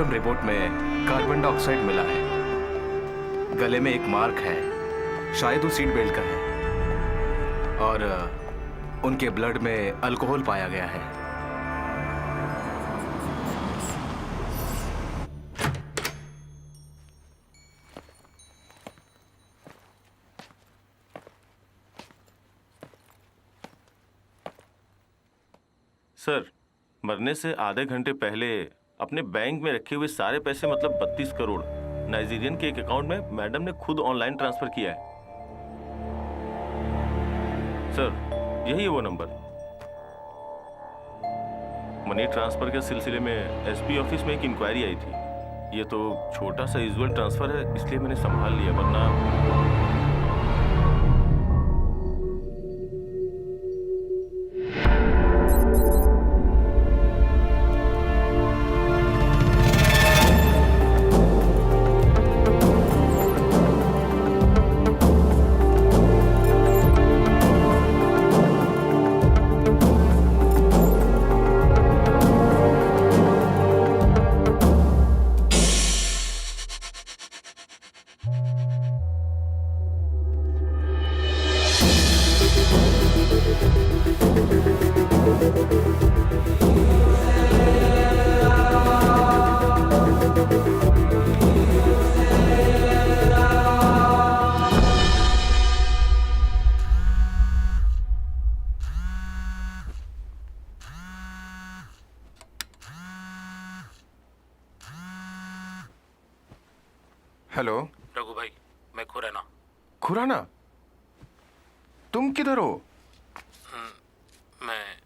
पोस्टमार्टम रिपोर्ट में कार्बन डाइऑक्साइड मिला है। गले में एक मार्क है, शायद वो सीट बेल्ट का है। और उनके ब्लड में अल्कोहल पाया गया है। सर, मरने से आधे घंटे पहले अपने बैंक में रखे हुए सारे पैसे मतलब 32 करोड़ नाइजीरियन के एक अकाउंट में मैडम ने खुद ऑनलाइन ट्रांसफर किया है। सर, यही है वो नंबर। मनी ट्रांसफर के सिलसिले में एसपी ऑफिस में एक इंक्वायरी आई थी। ये तो छोटा सा यूजुअल ट्रांसफर है, इसलिए मैंने संभाल लिया, वरना हेलो रघु भाई, मैं खुराना। खुराना, तुम किधर हो? मैं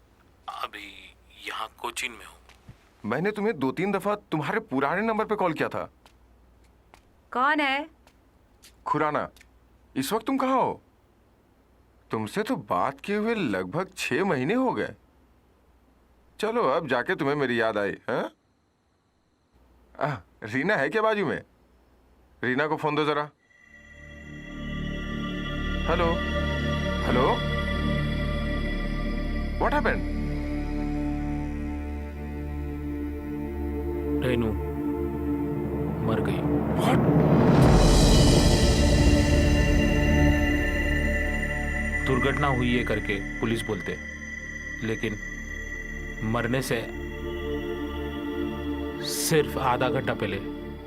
अभी यहाँ कोचीन में हूँ। मैंने तुम्हें 2-3 दफा तुम्हारे पुराने नंबर पे कॉल किया था। कौन है? खुराना, इस वक्त तुम कहाँ हो? तुमसे तो बात किए हुए लगभग 6 महीने हो गए। चलो, अब जाके तुम्हें मेरी याद आई। हाँ, रीना है क्या बाजू में? रीना को फोन दो जरा। Hello hello, what happened? Renu मर गई। दुर्घटना हुई है करके पुलिस बोलते, लेकिन मरने से सिर्फ आधा घंटा पहले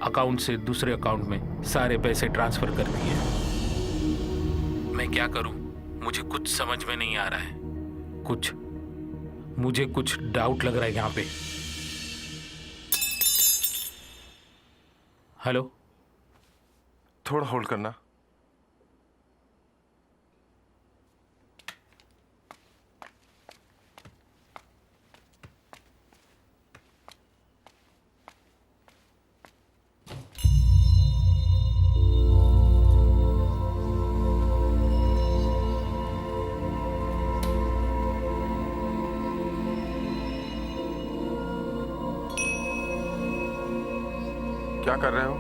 अकाउंट से दूसरे अकाउंट में सारे पैसे ट्रांसफर कर दिए। मैं क्या करूं, मुझे कुछ समझ में नहीं आ रहा है। मुझे कुछ डाउट लग रहा है यहाँ पे। हेलो, थोड़ा होल्ड करना। क्या कर रहे हो?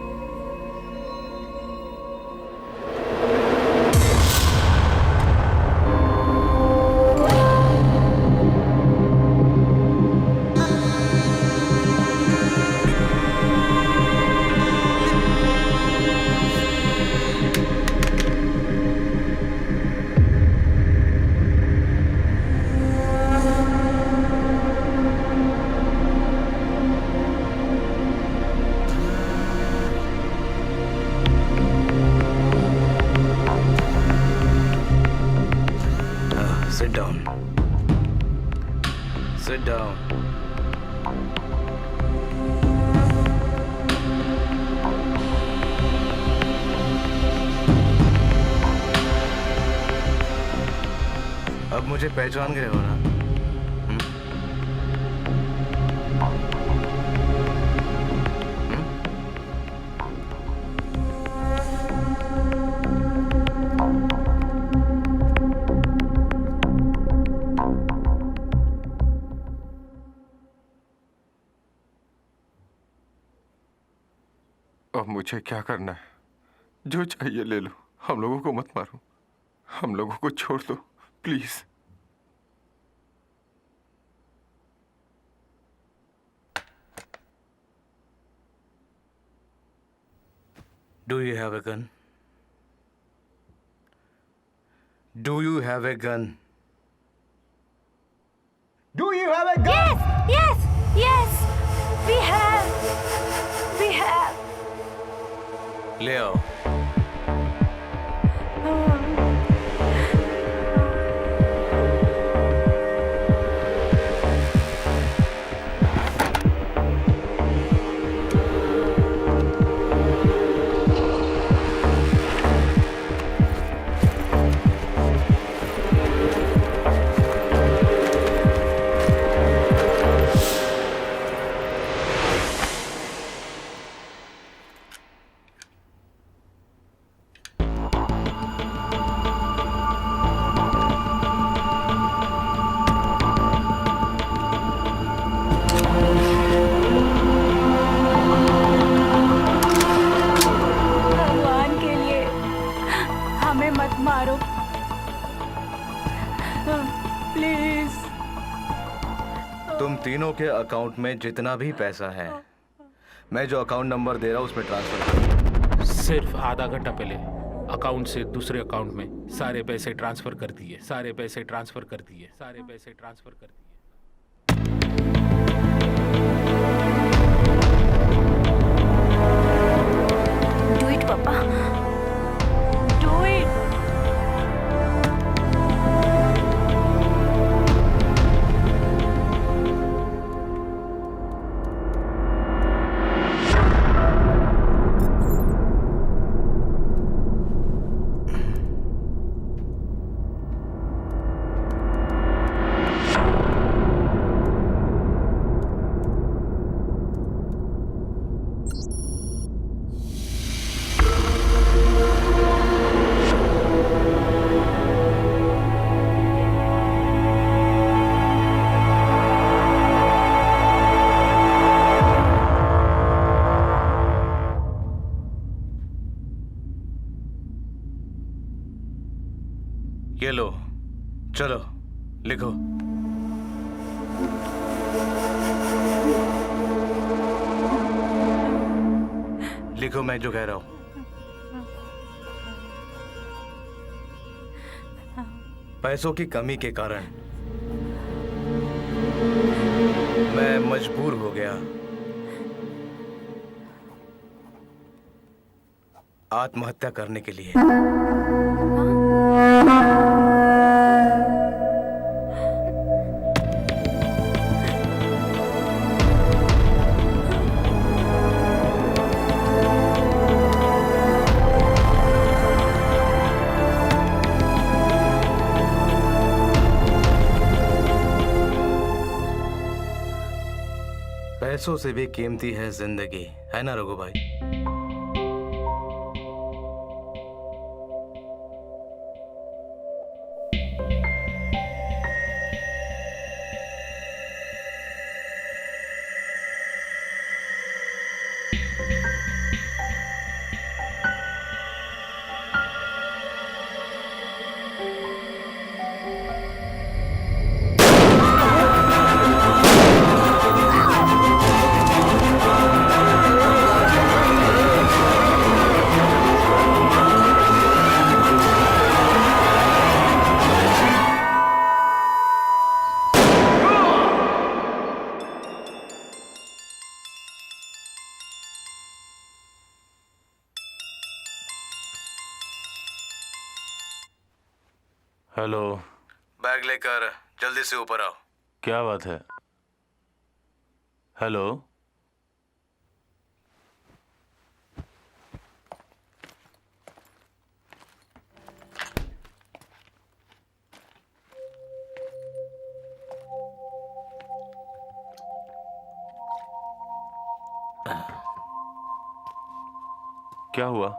Sit down. Sit down. अब मुझे पहचान गए हो ना? अब मुझे क्या करना है? जो चाहिए ले लो, हम लोगों को मत मारो, हम लोगों को छोड़ दो please. Do you have a gun? Do you have a gun? Do you have a gun? Yes, yes, we have. ले आओ। भगवान के लिए हमें मत मारो, प्लीज। तुम तीनों के अकाउंट में जितना भी पैसा है, मैं जो अकाउंट नंबर दे रहा हूँ उसमें ट्रांसफर करो। सिर्फ आधा घंटा पहले अकाउंट से दूसरे अकाउंट में सारे पैसे ट्रांसफर कर दिए, सारे पैसे ट्रांसफर कर दिए, सारे पैसे ट्रांसफर कर दिए। डू इट पापा, डू इट। ये लो, चलो लिखो। लिखो मैं जो कह रहा हूं। पैसों की कमी के कारण मैं मजबूर हो गया आत्महत्या करने के लिए। पैसों से भी कीमती है जिंदगी, है ना रघु भाई? हेलो। बैग लेकर जल्दी से ऊपर आओ। क्या बात है? हेलो। क्या हुआ?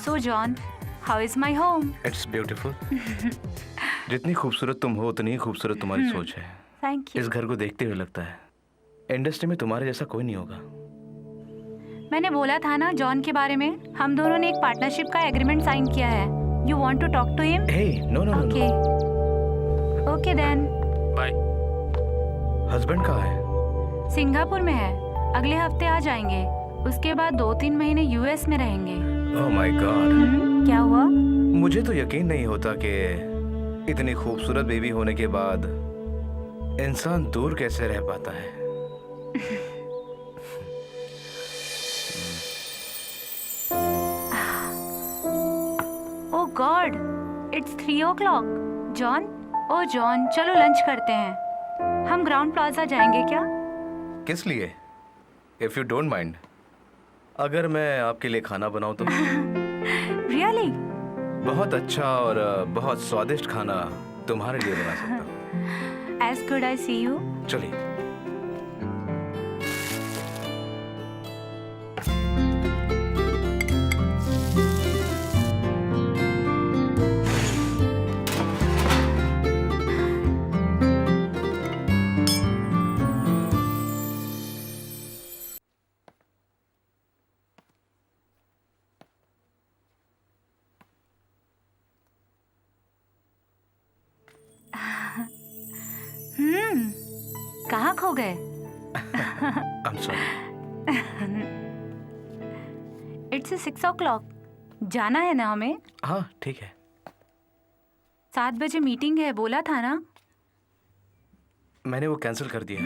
So John, how is my home? It's beautiful. जितनी खूबसूरत तुम हो उतनी ही खूबसूरत तुम्हारी सोच है। Thank you. इस घर को देखते हुए लगता है इंडस्ट्री में तुम्हारे जैसा कोई नहीं होगा। मैंने बोला था ना जॉन के बारे में, हम दोनों ने एक पार्टनरशिप का एग्रीमेंट साइन किया है। You want to talk to him? Hey no no no. Okay. Okay then. Bye. Husband कहाँ है? सिंगापुर में है, अगले हफ्ते आ जाएंगे। उसके बाद 2-3 महीने यूएस में रहेंगे। Oh my God. क्या हुआ? मुझे तो यकीन नहीं होता कि इतनी खूबसूरत बेबी होने के बाद इंसान दूर कैसे रह पाता है। Oh god, it's 3 o'clock. John, oh John, चलो लंच करते हैं। हम ग्राउंड प्लाजा जाएंगे क्या? किस लिए? इफ यू डोंट माइंड, अगर मैं आपके लिए खाना बनाऊं तो? Really? बहुत अच्छा और बहुत स्वादिष्ट खाना तुम्हारे लिए बना सकता हूँ। As good I see you. चलिए। कहाँ खो गए? I'm sorry. It's 6 o'clock. जाना है ना हमें? हाँ ठीक है। 7 बजे मीटिंग है, बोला था ना? मैंने वो कैंसिल कर दिया।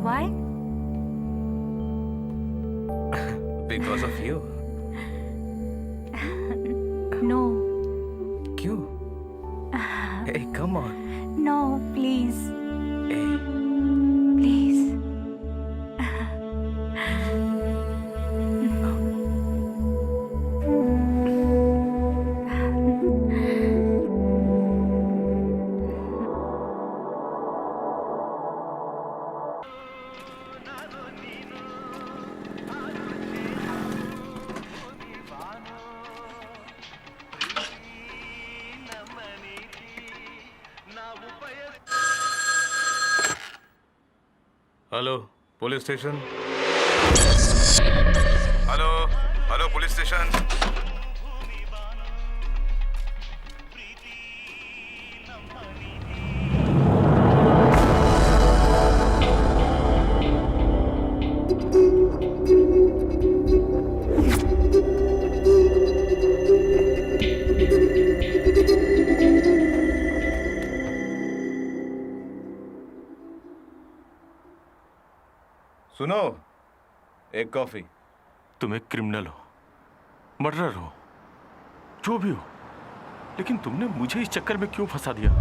Why? Because of you. No. क्यों? Hey, come on. No, please. Hey. Please. Hello police station. Hello hello police station. सुनो, एक कॉफी। तुम एक क्रिमिनल हो, मर्डरर हो, जो भी हो, लेकिन तुमने मुझे इस चक्कर में क्यों फंसा दिया?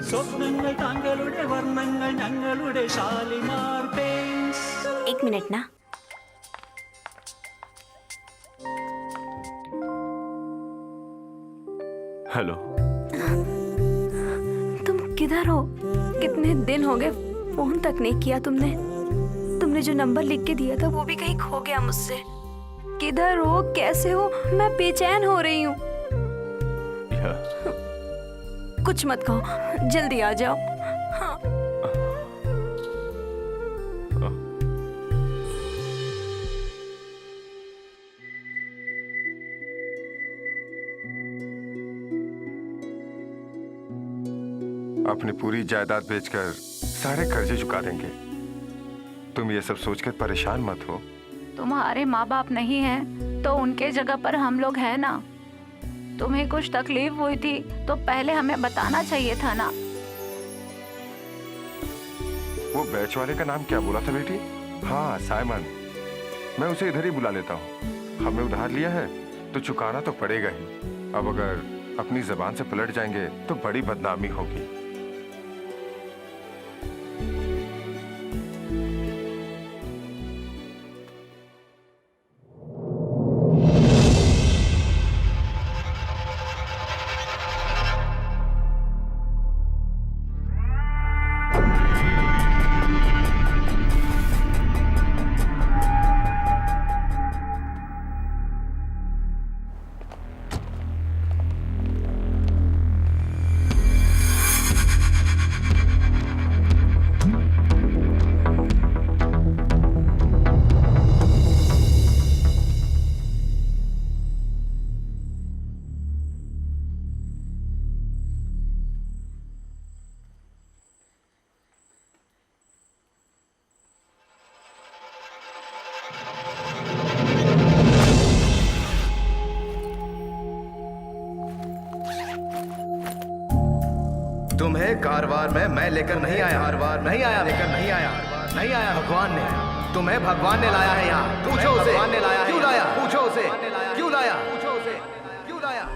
സ്വപ്നങ്ങൾ താങ്കളുടെ വർണ്ണങ്ങൾ ഞങ്ങളുടെ ഷാലിമാർ പെയിന്റ്സ്. एक मिनट ना। हेलो। तुम किधर हो? कितने दिन हो गए, फोन तक नहीं किया तुमने। तुमने जो नंबर लिख के दिया था वो भी कहीं खो गया मुझसे। किधर हो, कैसे हो? मैं बेचैन हो रही हूँ। कुछ मत कहो, जल्दी आ जाओ। हाँ। अपनी पूरी जायदाद बेचकर सारे कर्जे चुका देंगे। तुम ये सब सोचकर परेशान मत हो। तुम्हारे माँ बाप नहीं हैं तो उनके जगह पर हम लोग हैं ना। तुम्हें कुछ तकलीफ हुई थी तो पहले हमें बताना चाहिए था ना। वो बैच वाले का नाम क्या बोला था बेटी? हाँ, साइमन। मैं उसे इधर ही बुला लेता हूँ। हमने उधार लिया है तो चुकाना तो पड़ेगा ही। अब अगर अपनी जबान से पलट जाएंगे तो बड़ी बदनामी होगी। कार वार में मैं लेकर नहीं आया, हार वार नहीं आया, लेकर नहीं आया, नहीं आया। भगवान ने, तुम्हें भगवान ने लाया है यहाँ। पूछो उसे, भगवान ने लाया, क्यों लाया? पूछो उसे, क्यों लाया? पूछो उसे, क्यों लाया?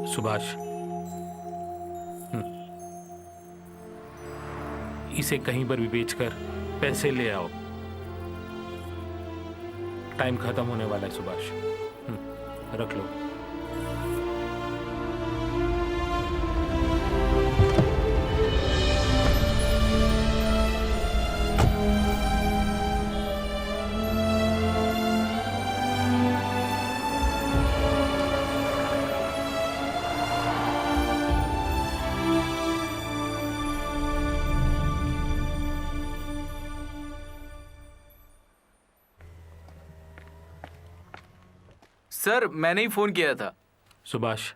सुभाष, इसे कहीं पर भी बेचकर पैसे ले आओ। टाइम खत्म होने वाला है सुभाष। रख लो। सर, मैंने ही फोन किया था। सुभाष,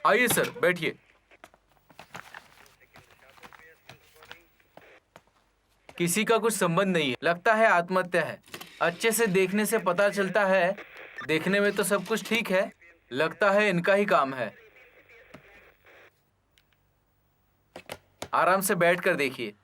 आइए सर, बैठिए। किसी का कुछ संबंध नहीं है, लगता है आत्महत्या है। अच्छे से देखने से पता चलता है, देखने में तो सब कुछ ठीक है, लगता है इनका ही काम है। आराम से बैठकर देखिए।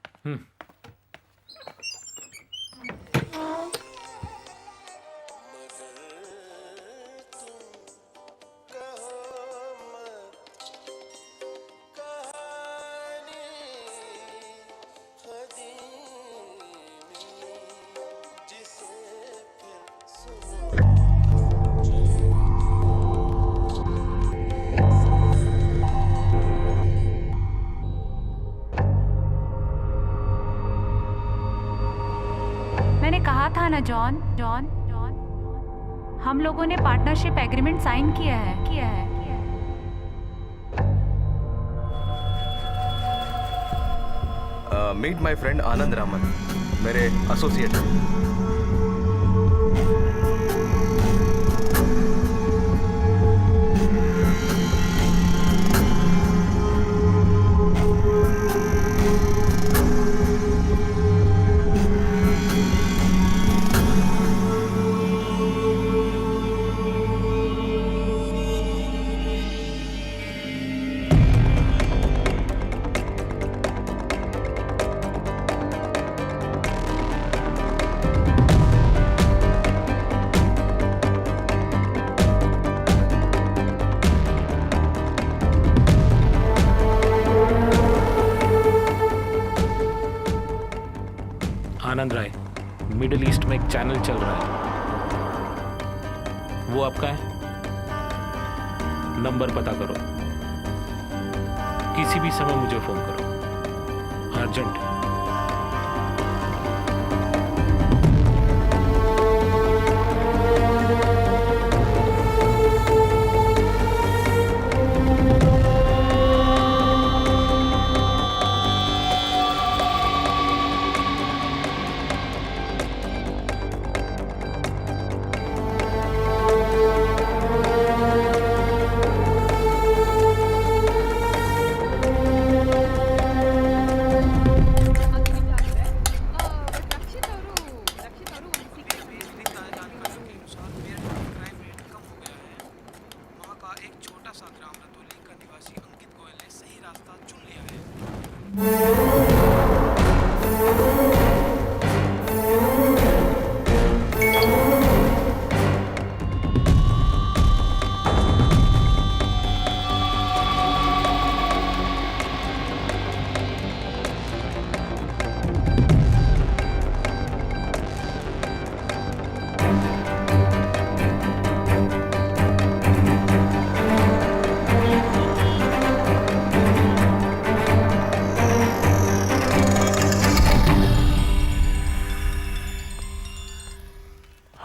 मैंने कहा था ना जॉन, हम लोगों ने पार्टनरशिप एग्रीमेंट साइन किया है। मीट माय फ्रेंड आनंद रामन, मेरे एसोसिएट हैं। आनंद राय, मिडिल ईस्ट में एक चैनल चल रहा है, वो आपका है? नंबर पता करो, किसी भी समय मुझे फोन करो, अर्जेंट।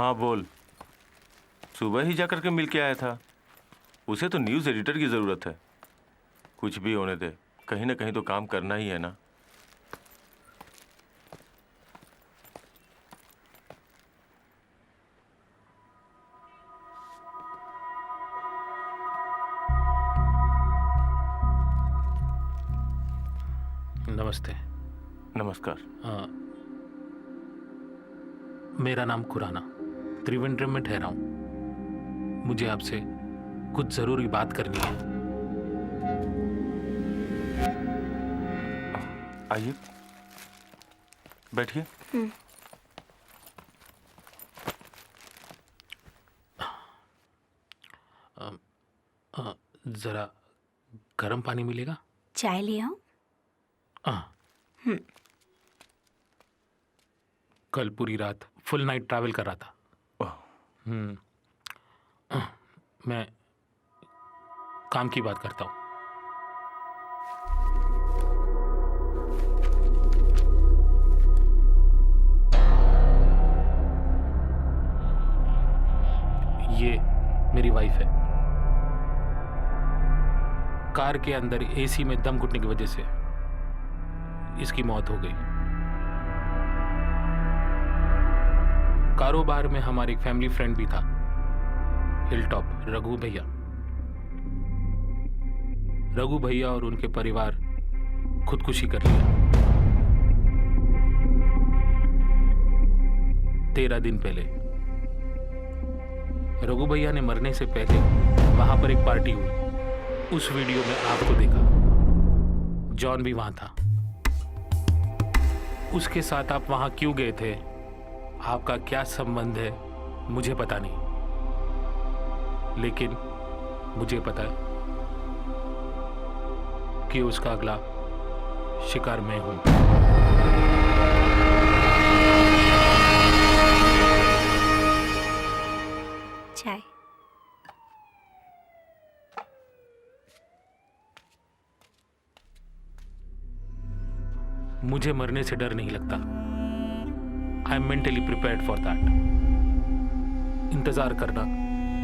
हाँ बोल। सुबह ही जाकर के मिल के आया था। उसे तो न्यूज़ एडिटर की ज़रूरत है। कुछ भी होने दे, कहीं ना कहीं तो काम करना ही है ना। नमस्ते। नमस्कार। मेरा नाम खुराना, त्रिवेंद्रम में ठहरा हूँ। मुझे आपसे कुछ ज़रूरी बात करनी है। आइए बैठिए। ज़रा गर्म पानी मिलेगा? चाय ले आओ। कल पूरी रात फुल नाइट ट्रैवल कर रहा था। मैं काम की बात करता हूँ। ये मेरी वाइफ है। कार के अंदर एसी में दम घुटने की वजह से इसकी मौत हो गई। कारोबार में हमारे एक फैमिली फ्रेंड भी था, हिलटॉप रघु भैया। रघु भैया और उनके परिवार खुदकुशी कर लिया। 13 दिन पहले रघु भैया ने मरने से पहले वहां पर एक पार्टी हुई। उस वीडियो में आपको देखा, जॉन भी वहां था। उसके साथ आप वहां क्यों गए थे, आपका क्या संबंध है, मुझे पता नहीं, लेकिन मुझे पता है कि उसका अगला शिकार मैं हूं। चाय। मुझे मरने से डर नहीं लगता। I am mentally prepared for that. इंतजार करना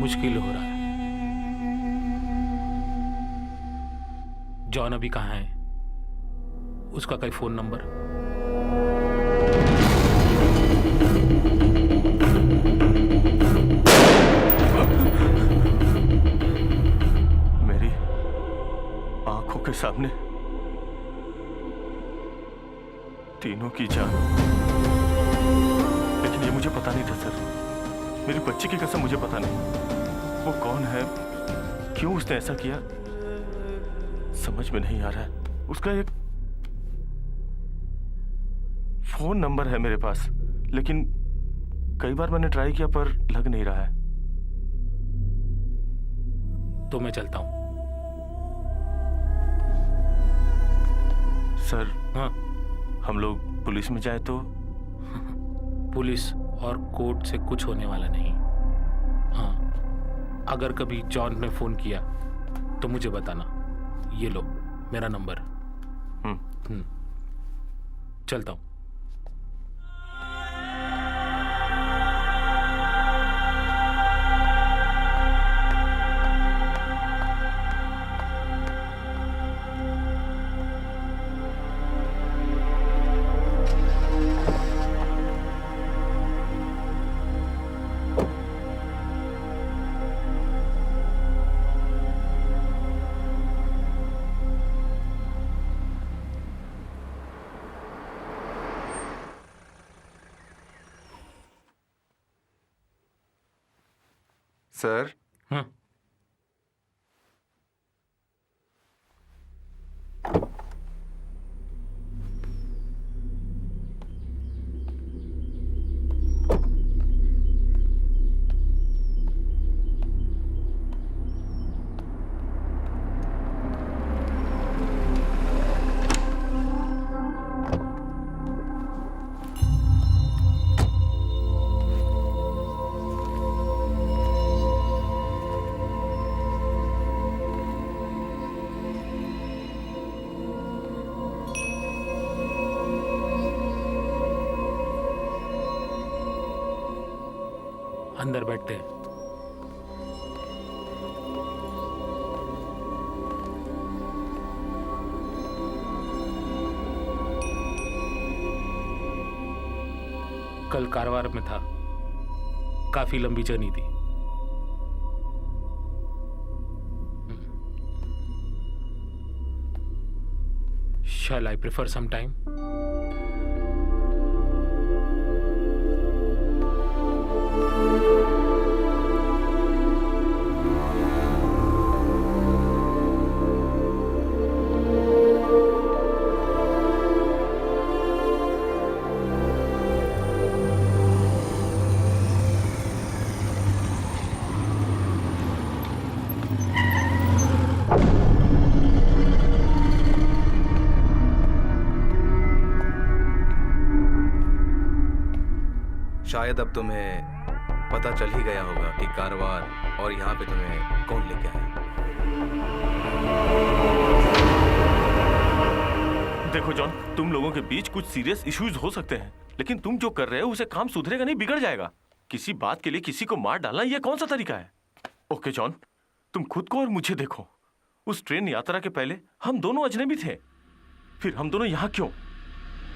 मुश्किल हो रहा है। जॉन अभी कहाँ है? उसका कोई फोन नंबर? मेरी आंखों के सामने तीनों की जान, लेकिन ये मुझे पता नहीं था सर। मेरी बच्ची की कसम मुझे पता नहीं वो कौन है, क्यों उसने ऐसा किया, समझ में नहीं आ रहा है। उसका एक फोन नंबर है मेरे पास, लेकिन कई बार मैंने ट्राई किया पर लग नहीं रहा है। तो मैं चलता हूं। सर हाँ, हम लोग पुलिस में जाए तो? पुलिस और कोर्ट से कुछ होने वाला नहीं। हाँ, अगर कभी जॉन ने फोन किया तो मुझे बताना। ये लो मेरा नंबर। चलता हूं। सर हाँ, अंदर बैठते हैं। कल कारवार में था, काफी लंबी जर्नी थी। Shall I prefer some time? शायद अब तुम्हें पता चल ही गया होगा कि कारवार और यहाँ पे तुम्हें कौन लेके आया। देखो जॉन, तुम लोगों के बीच कुछ सीरियस इश्यूज हो सकते हैं, लेकिन तुम जो कर रहे हो उसे काम सुधरेगा नहीं, बिगड़ जाएगा। किसी बात के लिए किसी को मार डालना यह कौन सा तरीका है? ओके जॉन, तुम खुद को और मुझे देखो। उस ट्रेन यात्रा के पहले हम दोनों अजनबी थे, फिर हम दोनों यहाँ क्यों?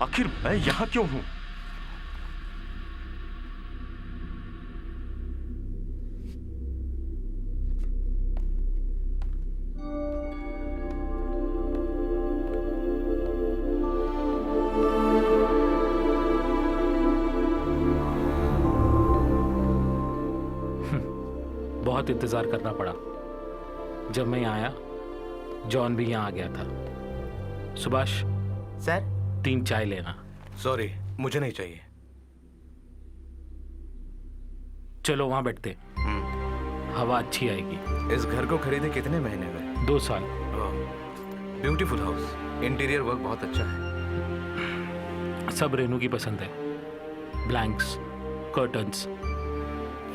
आखिर मैं यहाँ क्यों हूँ? बहुत इंतजार करना पड़ा। जब मैं यहाँ आया, जॉन भी यहाँ आ गया था। सुभाष सर, 3 चाय लेना। सॉरी, मुझे नहीं चाहिए। चलो वहां बैठते, हवा अच्छी आएगी। इस घर को खरीदे कितने महीने हुए? 2 साल। ब्यूटीफुल हाउस, इंटीरियर वर्क बहुत अच्छा है। सब रेनू की पसंद है। Blanks, curtains,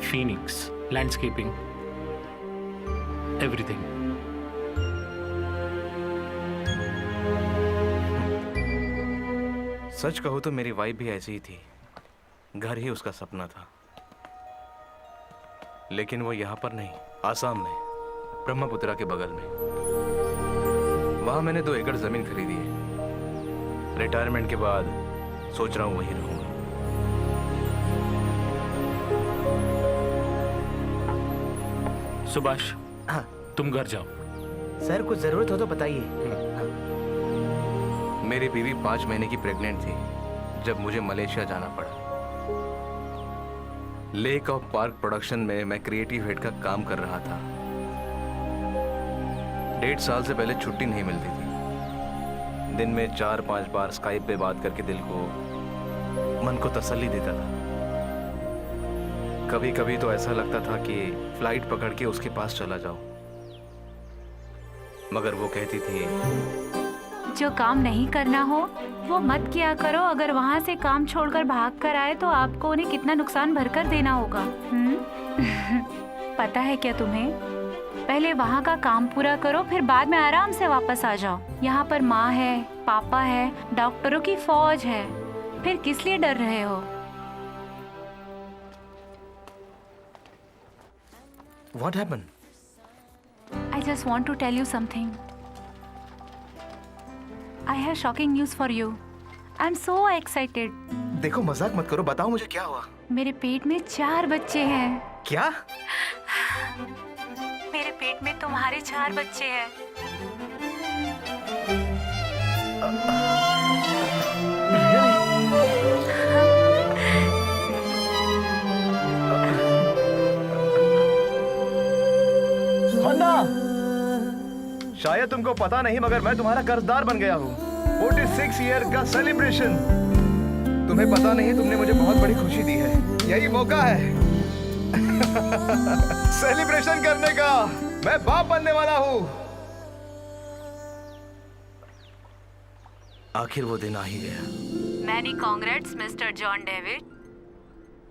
phoenix, landscaping, everything. सच कहो तो मेरी वाइफ भी ऐसी ही थी। घर ही उसका सपना था, लेकिन वो यहाँ पर नहीं, आसाम में, ब्रह्मपुत्रा के बगल में। वहां मैंने 2 एकड़ जमीन खरीदी है। रिटायरमेंट के बाद सोच रहा हूँ वहीं रहूंगा। सुभाष, हाँ तुम घर जाओ। सर, कुछ जरूरत हो तो बताइए। मेरी बीवी 5 महीने की प्रेग्नेंट थी जब मुझे मलेशिया जाना पड़ा। लेक ऑफ पार्क प्रोडक्शन में मैं क्रिएटिव हेड का काम कर रहा था। 1.5 साल से पहले छुट्टी नहीं मिलती थी। दिन में 4-5 बार स्काइप पे बात करके दिल को, मन को तसल्ली देता था। कभी कभी तो ऐसा लगता था कि फ्लाइट पकड़ के उसके पास चला जाऊं, मगर वो कहती थी, जो काम नहीं करना हो वो मत किया करो। अगर वहाँ से काम छोड़कर भाग कर आए तो आपको उन्हें कितना नुकसान भरकर देना होगा। पता है क्या तुम्हें? पहले वहाँ का काम पूरा करो, फिर बाद में आराम से वापस आ जाओ। यहाँ पर माँ है, पापा है, डॉक्टरों की फौज है, फिर किस लिए डर रहे हो? What happened? I just want to tell you something. I have shocking news for you. I'm so excited. देखो, मजाक मत करो, बताओ मुझे क्या हुआ। मेरे पेट में 4 बच्चे हैं। क्या? मेरे पेट में तुम्हारे 4 बच्चे हैं। शायद तुमको पता नहीं, मगर मैं तुम्हारा कर्जदार बन गया हूँ। 46 ईयर का सेलिब्रेशन। तुम्हें पता नहीं, तुमने मुझे बहुत बड़ी खुशी दी है। यही मौका है सेलिब्रेशन करने का। मैं बाप बनने वाला हूँ। आखिर वो दिन आ ही गया। Many congrats, Mr. John David.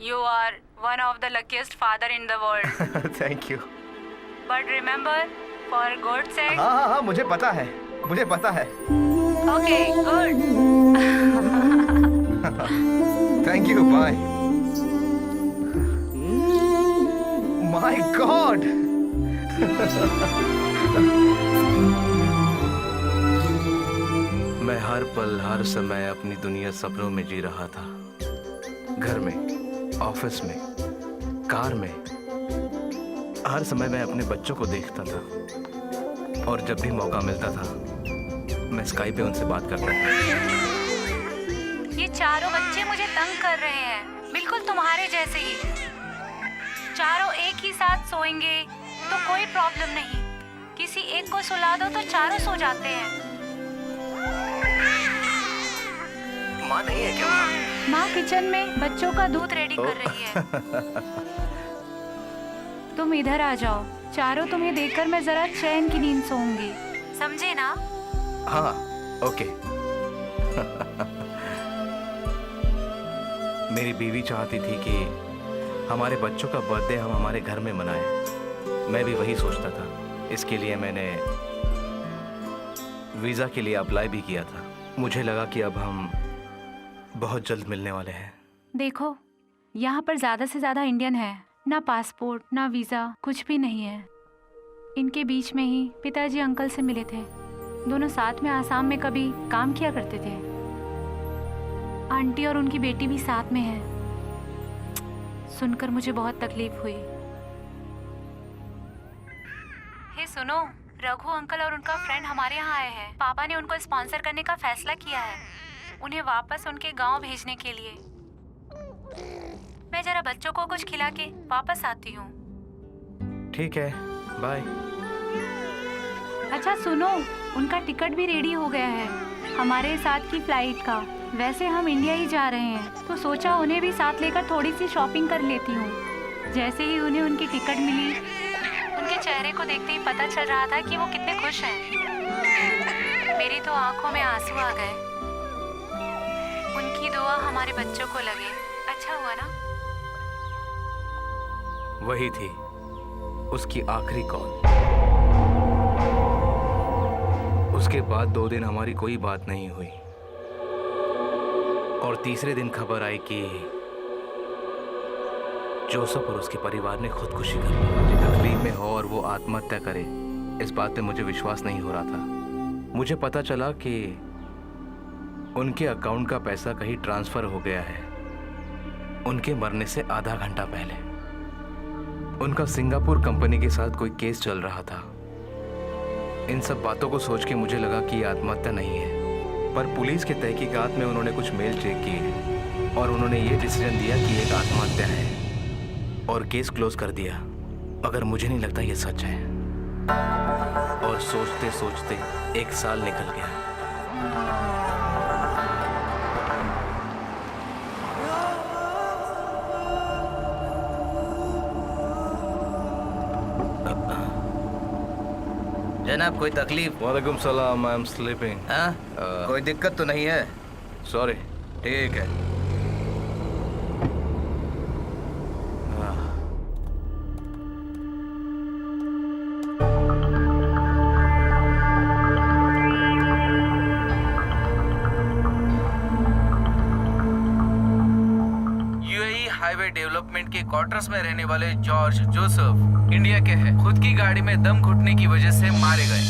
You are one of the luckiest father in the world. Thank you. But remember, for God's sake. हाँ, मुझे पता है, मुझे पता है। Okay, good. Thank you, bye. My God! मैं हर पल हर समय अपनी दुनिया सपनों में जी रहा था। घर में, ऑफिस में, कार में, हर समय मैं अपने बच्चों को देखता था और जब भी मौका मिलता था मैं स्काइप पे उनसे बात करता था। ये चारों बच्चे मुझे तंग कर रहे हैं, बिल्कुल तुम्हारे जैसे ही। चारों एक ही साथ सोएंगे तो कोई प्रॉब्लम नहीं, किसी एक को सुला दो तो चारों सो जाते हैं। माँ नहीं है क्या? माँ किचन में बच्चों का दूध रेडी कर रही है। तुम इधर आ जाओ, चारों तुम्हें देखकर मैं जरा चैन की नींद सोऊंगी, समझे ना? हाँ, ओके। मेरी बीवी चाहती थी कि हमारे बच्चों का बर्थडे हम हमारे घर में मनाएं। मैं भी वही सोचता था। इसके लिए मैंने वीज़ा के लिए अप्लाई भी किया था। मुझे लगा कि अब हम बहुत जल्द मिलने वाले हैं। देखो, यहाँ पर ज़्यादा से ज़्यादा इंडियन है, ना पासपोर्ट ना वीज़ा, कुछ भी नहीं है। इनके बीच में ही पिताजी अंकल से मिले थे। दोनों साथ में आसाम में कभी काम किया करते थे। आंटी और उनकी बेटी भी साथ में है। सुनकर मुझे बहुत तकलीफ हुई। हे सुनो, रघु अंकल और उनका फ्रेंड हमारे यहाँ आए हैं। पापा ने उनको स्पॉन्सर करने का फैसला किया है, उन्हें वापस उनके गांव भेजने के लिए। मैं जरा बच्चों को कुछ खिला के वापस आती हूँ। ठीक है, बाय। अच्छा सुनो, उनका टिकट भी रेडी हो गया है हमारे साथ की फ्लाइट का। वैसे हम इंडिया ही जा रहे हैं तो सोचा उन्हें भी साथ लेकर थोड़ी सी शॉपिंग कर लेती हूँ। जैसे ही उन्हें उनकी टिकट मिली, उनके चेहरे को देखते ही पता चल रहा था कि वो कितने खुश हैं। मेरी तो आंखों में आंसू आ गए। उनकी दुआ हमारे बच्चों को लगे। अच्छा हुआ ना? वही थी उसकी आखिरी कॉल। उसके बाद 2 दिन हमारी कोई बात नहीं हुई और तीसरे दिन खबर आई कि जोसेफ और उसके परिवार ने खुदकुशी कर ली। तकलीफ में हो और वो आत्महत्या करे, इस बात पे मुझे विश्वास नहीं हो रहा था। मुझे पता चला कि उनके अकाउंट का पैसा कहीं ट्रांसफर हो गया है उनके मरने से आधा घंटा पहले। उनका सिंगापुर कंपनी के साथ कोई केस चल रहा था। इन सब बातों को सोच के मुझे लगा कि ये आत्महत्या नहीं है, पर पुलिस के तहकीकात में उन्होंने कुछ मेल चेक किए और उन्होंने ये डिसीजन दिया कि एक आत्महत्या है और केस क्लोज कर दिया। मगर मुझे नहीं लगता ये सच है। और सोचते सोचते 1 साल निकल गया। जनाब, कोई तकलीफ? वालेकुम सलाम, आई एम स्लीपिंग। हाँ? कोई दिक्कत तो नहीं है? सॉरी। ठीक है। यूएई हाईवे डेवलपमेंट के क्वार्टर्स में रहने वाले जॉर्ज जोसेफ इंडिया के हैं। खुद की गाड़ी में दम घुटने की वजह से मारे गए।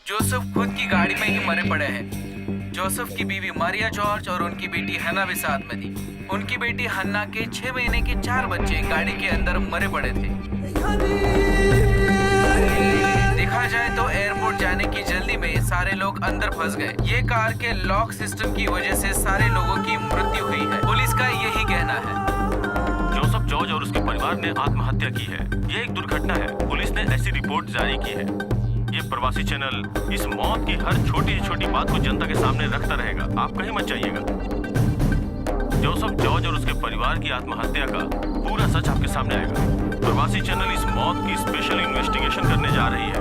जोसेफ खुद की गाड़ी में ही मरे पड़े हैं। जोसेफ की बीवी मारिया जॉर्ज और उनकी बेटी हन्ना भी साथ में थी। उनकी बेटी हन्ना के 6 महीने के 4 बच्चे गाड़ी के अंदर मरे पड़े थे। देखा जाए तो एयरपोर्ट जाने की जल्दी में सारे लोग अंदर फंस गए। ये कार के लॉक सिस्टम की वजह से सारे लोगों की मृत्यु हुई है, पुलिस का यही कहना है। जोसेफ जॉर्ज और उसके परिवार ने आत्महत्या की है। ये एक दुर्घटना है। पुलिस ने ऐसी रिपोर्ट जारी की है। ये प्रवासी चैनल इस मौत की हर छोटी छोटी बात को जनता के सामने रखता रहेगा। आप कहीं मत जाइएगा। जोसेफ जॉर्ज और उसके परिवार की आत्महत्या का पूरा सच आपके सामने आएगा। प्रवासी चैनल इस मौत की स्पेशल इन्वेस्टिगेशन करने जा रही है।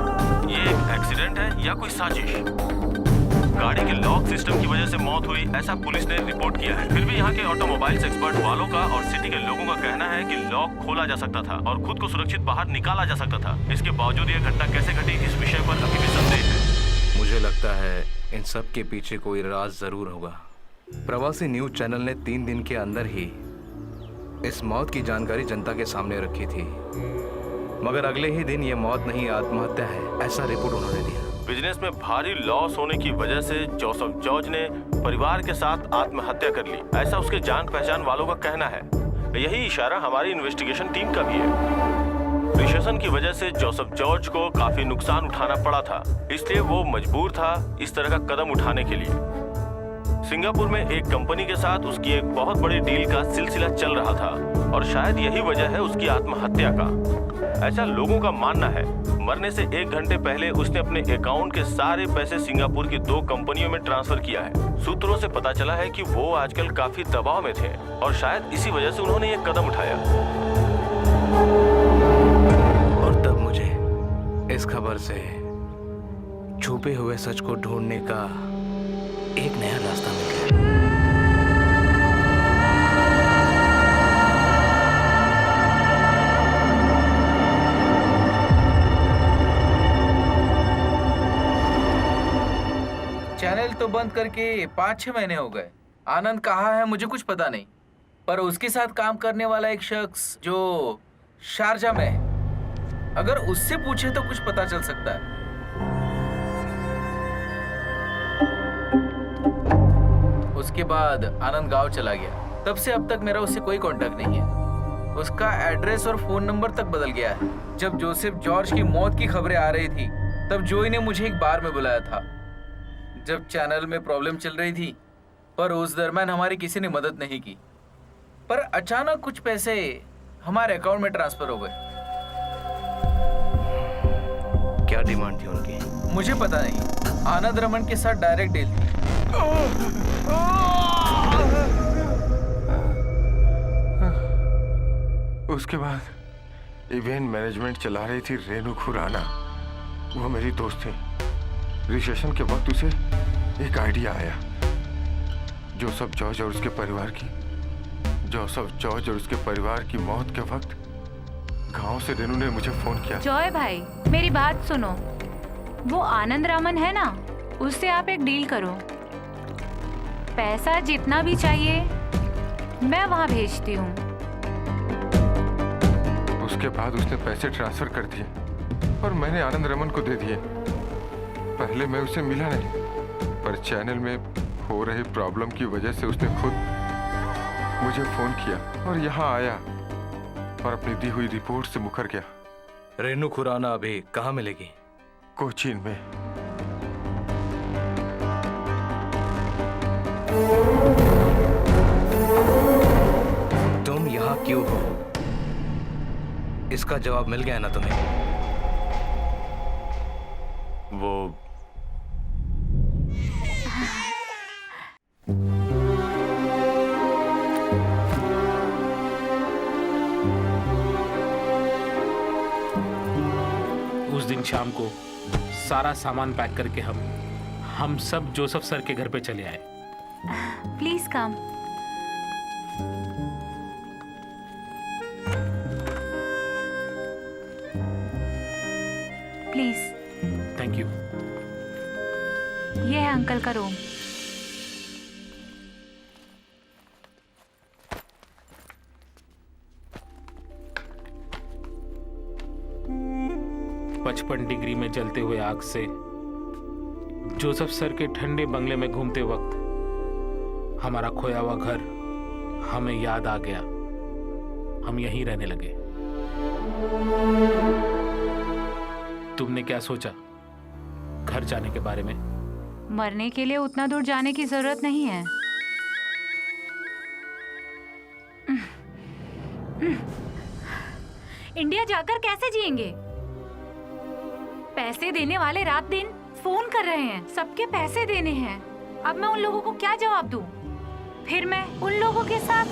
ये एक एक्सीडेंट है या कोई साजिश? गाड़ी के लॉक सिस्टम की वजह से मौत हुई, ऐसा पुलिस ने रिपोर्ट किया है। फिर भी यहाँ के ऑटोमोबाइल्स एक्सपर्ट वालों का और सिटी के लोगों का कहना है कि लॉक खोला जा सकता था और खुद को सुरक्षित बाहर निकाला जा सकता था। इसके बावजूद ये घटना कैसे घटी, इस विषय पर अभी भी संदेह है। मुझे लगता है इन सब के पीछे कोई राज जरूर होगा। प्रवासी न्यूज चैनल ने 3 दिन के अंदर ही इस मौत की जानकारी जनता के सामने रखी थी, मगर अगले ही दिन ये मौत नहीं आत्महत्या है ऐसा रिपोर्ट उन्होंने दिया। बिजनेस में भारी लॉस होने की वजह से जोसेफ जॉर्ज ने परिवार के साथ आत्महत्या कर ली, ऐसा उसके जान पहचान वालों का कहना है। यही इशारा हमारी इन्वेस्टिगेशन टीम का भी है। रिसेशन की वजह से जोसेफ जॉर्ज को काफी नुकसान उठाना पड़ा था, इसलिए वो मजबूर था इस तरह का कदम उठाने के लिए। सिंगापुर में एक कंपनी के साथ उसकी एक बहुत बड़ी डील का सिलसिला चल रहा था और शायद यही वजह है उसकी आत्महत्या का, ऐसा लोगों का मानना है। मरने से 1 घंटे पहले उसने अपने अकाउंट के सारे पैसे सिंगापुर की 2 कंपनियों में ट्रांसफर किया है। सूत्रों से पता चला है कि वो आजकल काफी दबाव में थे और शायद इसी वजह से उन्होंने ये कदम उठाया। और तब मुझे इस खबर से छुपे हुए सच को ढूंढने का एक नया रास्ता मिल गया। चैनल तो बंद करके 5-6 महीने हो गए। आनंद कहाँ है मुझे कुछ पता नहीं, पर उसके साथ काम करने वाला एक शख्स जो शारजा में है, अगर उससे पूछे तो कुछ पता चल सकता है। उसके बाद आनंद गांव चला गया, तब से अब तक मेरा उससे कोई कांटेक्ट नहीं है। उसका एड्रेस और फोन नंबर तक बदल गया है। जब जोसेफ जॉर्ज की मौत की खबरें आ रही थी तब जोई ने मुझे एक बार में बुलाया था जब चैनल में प्रॉब्लम चल रही थी, पर उस दरमियान हमारी किसी ने मदद नहीं की। पर अचानक कुछ पैसे हमारे अकाउंट में ट्रांसफर हो गए। क्या डिमांड थी उनकी? मुझे पता नहीं। आनंद रमन के साथ डायरेक्ट डील थी। उसके बाद इवेंट मैनेजमेंट चला रही थी रेनू खुराना, वो मेरी दोस्त थी। रिसेशन के वक्त उसे एक आइडिया आया। जोसेफ जॉर्ज और उसके परिवार की मौत के वक्त गांव से रेनू ने मुझे फोन किया। जॉय भाई मेरी बात सुनो, वो आनंद रामन है ना, उससे आप एक डील करो। पैसा जितना भी चाहिए मैं वहां भेजती हूँ। उसके बाद उसने पैसे ट्रांसफर कर दिए और मैंने आनंद रमन को दे दिए। पहले मैं उसे मिला नहीं, पर चैनल में हो रही प्रॉब्लम की वजह से उसने खुद मुझे फोन किया और यहाँ आया और अपनी दी हुई रिपोर्ट से मुकर गया। रेनू खुराना अभी कहाँ मिलेगी? कोचीन में। तुम यहाँ क्यों हो? इसका जवाब मिल गया ना तुम्हें? वो उस दिन शाम को सारा सामान पैक करके हम सब जोसेफ सर के घर पे चले आए। Please come. Please. Thank you. ये है अंकल का रूम। पचपन डिग्री में जलते हुए आग से जोसेफ सर के ठंडे बंगले में घूमते वक्त हमारा खोया हुआ घर हमें याद आ गया। हम यहीं रहने लगे। तुमने क्या सोचा घर जाने के बारे में? मरने के लिए उतना दूर जाने की जरूरत नहीं है। इंडिया जाकर कैसे जिएंगे? पैसे देने वाले रात दिन फोन कर रहे हैं, सबके पैसे देने हैं। अब मैं उन लोगों को क्या जवाब दूं? फिर मैं उन लोगों के साथ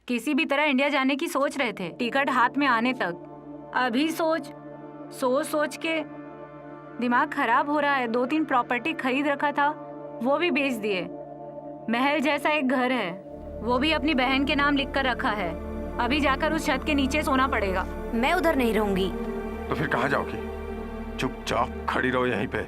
किसी भी तरह इंडिया जाने की सोच रहे थे, टिकट हाथ में आने तक। अभी सोच के दिमाग खराब हो रहा है। 2-3 प्रॉपर्टी खरीद रखा था, वो भी बेच दिए। महल जैसा एक घर है, वो भी अपनी बहन के नाम लिखकर रखा है। अभी जाकर उस छत के नीचे सोना पड़ेगा। मैं उधर नहीं रहूंगी। तो फिर कहाँ जाओगी? चुपचाप खड़ी रहो यहीं पे।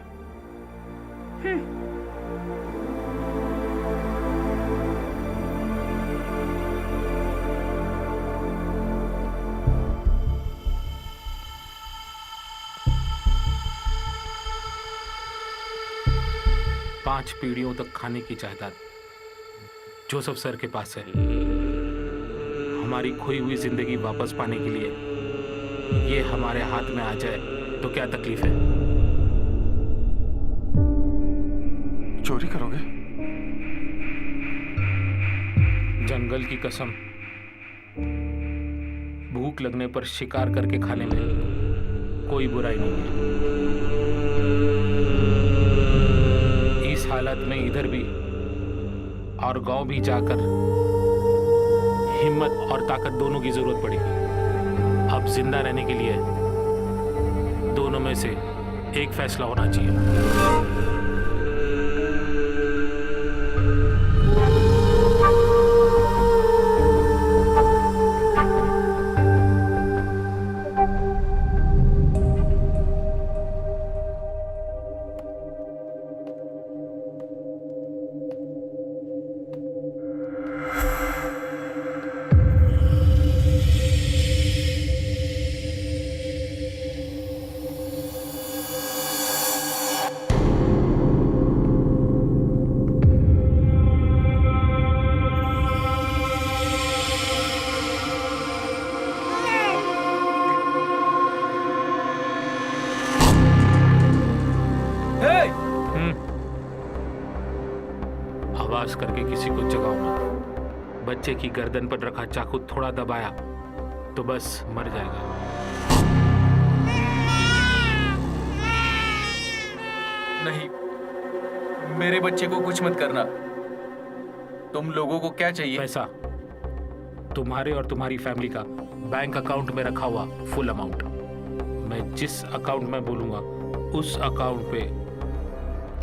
पांच पीढ़ियों तक खाने की जायदाद जोसेफ सर के पास है। हमारी खोई हुई जिंदगी वापस पाने के लिए ये हमारे हाथ में आ जाए तो क्या तकलीफ है? चोरी करोगे? जंगल की कसम, भूख लगने पर शिकार करके खाने में कोई बुराई नहीं है। इस हालत में इधर भी और गांव भी जाकर हिम्मत और ताकत दोनों की जरूरत पड़ेगी। अब जिंदा रहने के लिए दोनों में से एक फैसला होना चाहिए। आवाज करके किसी को जगाओ मत। बच्चे की गर्दन पर रखा चाकू थोड़ा दबाया तो बस मर जाएगा। नहीं, मेरे बच्चे को कुछ मत करना। तुम लोगों को क्या चाहिए? पैसा, तुम्हारे और तुम्हारी फैमिली का बैंक अकाउंट में रखा हुआ फुल अमाउंट। मैं जिस अकाउंट में बोलूंगा उस अकाउंट पे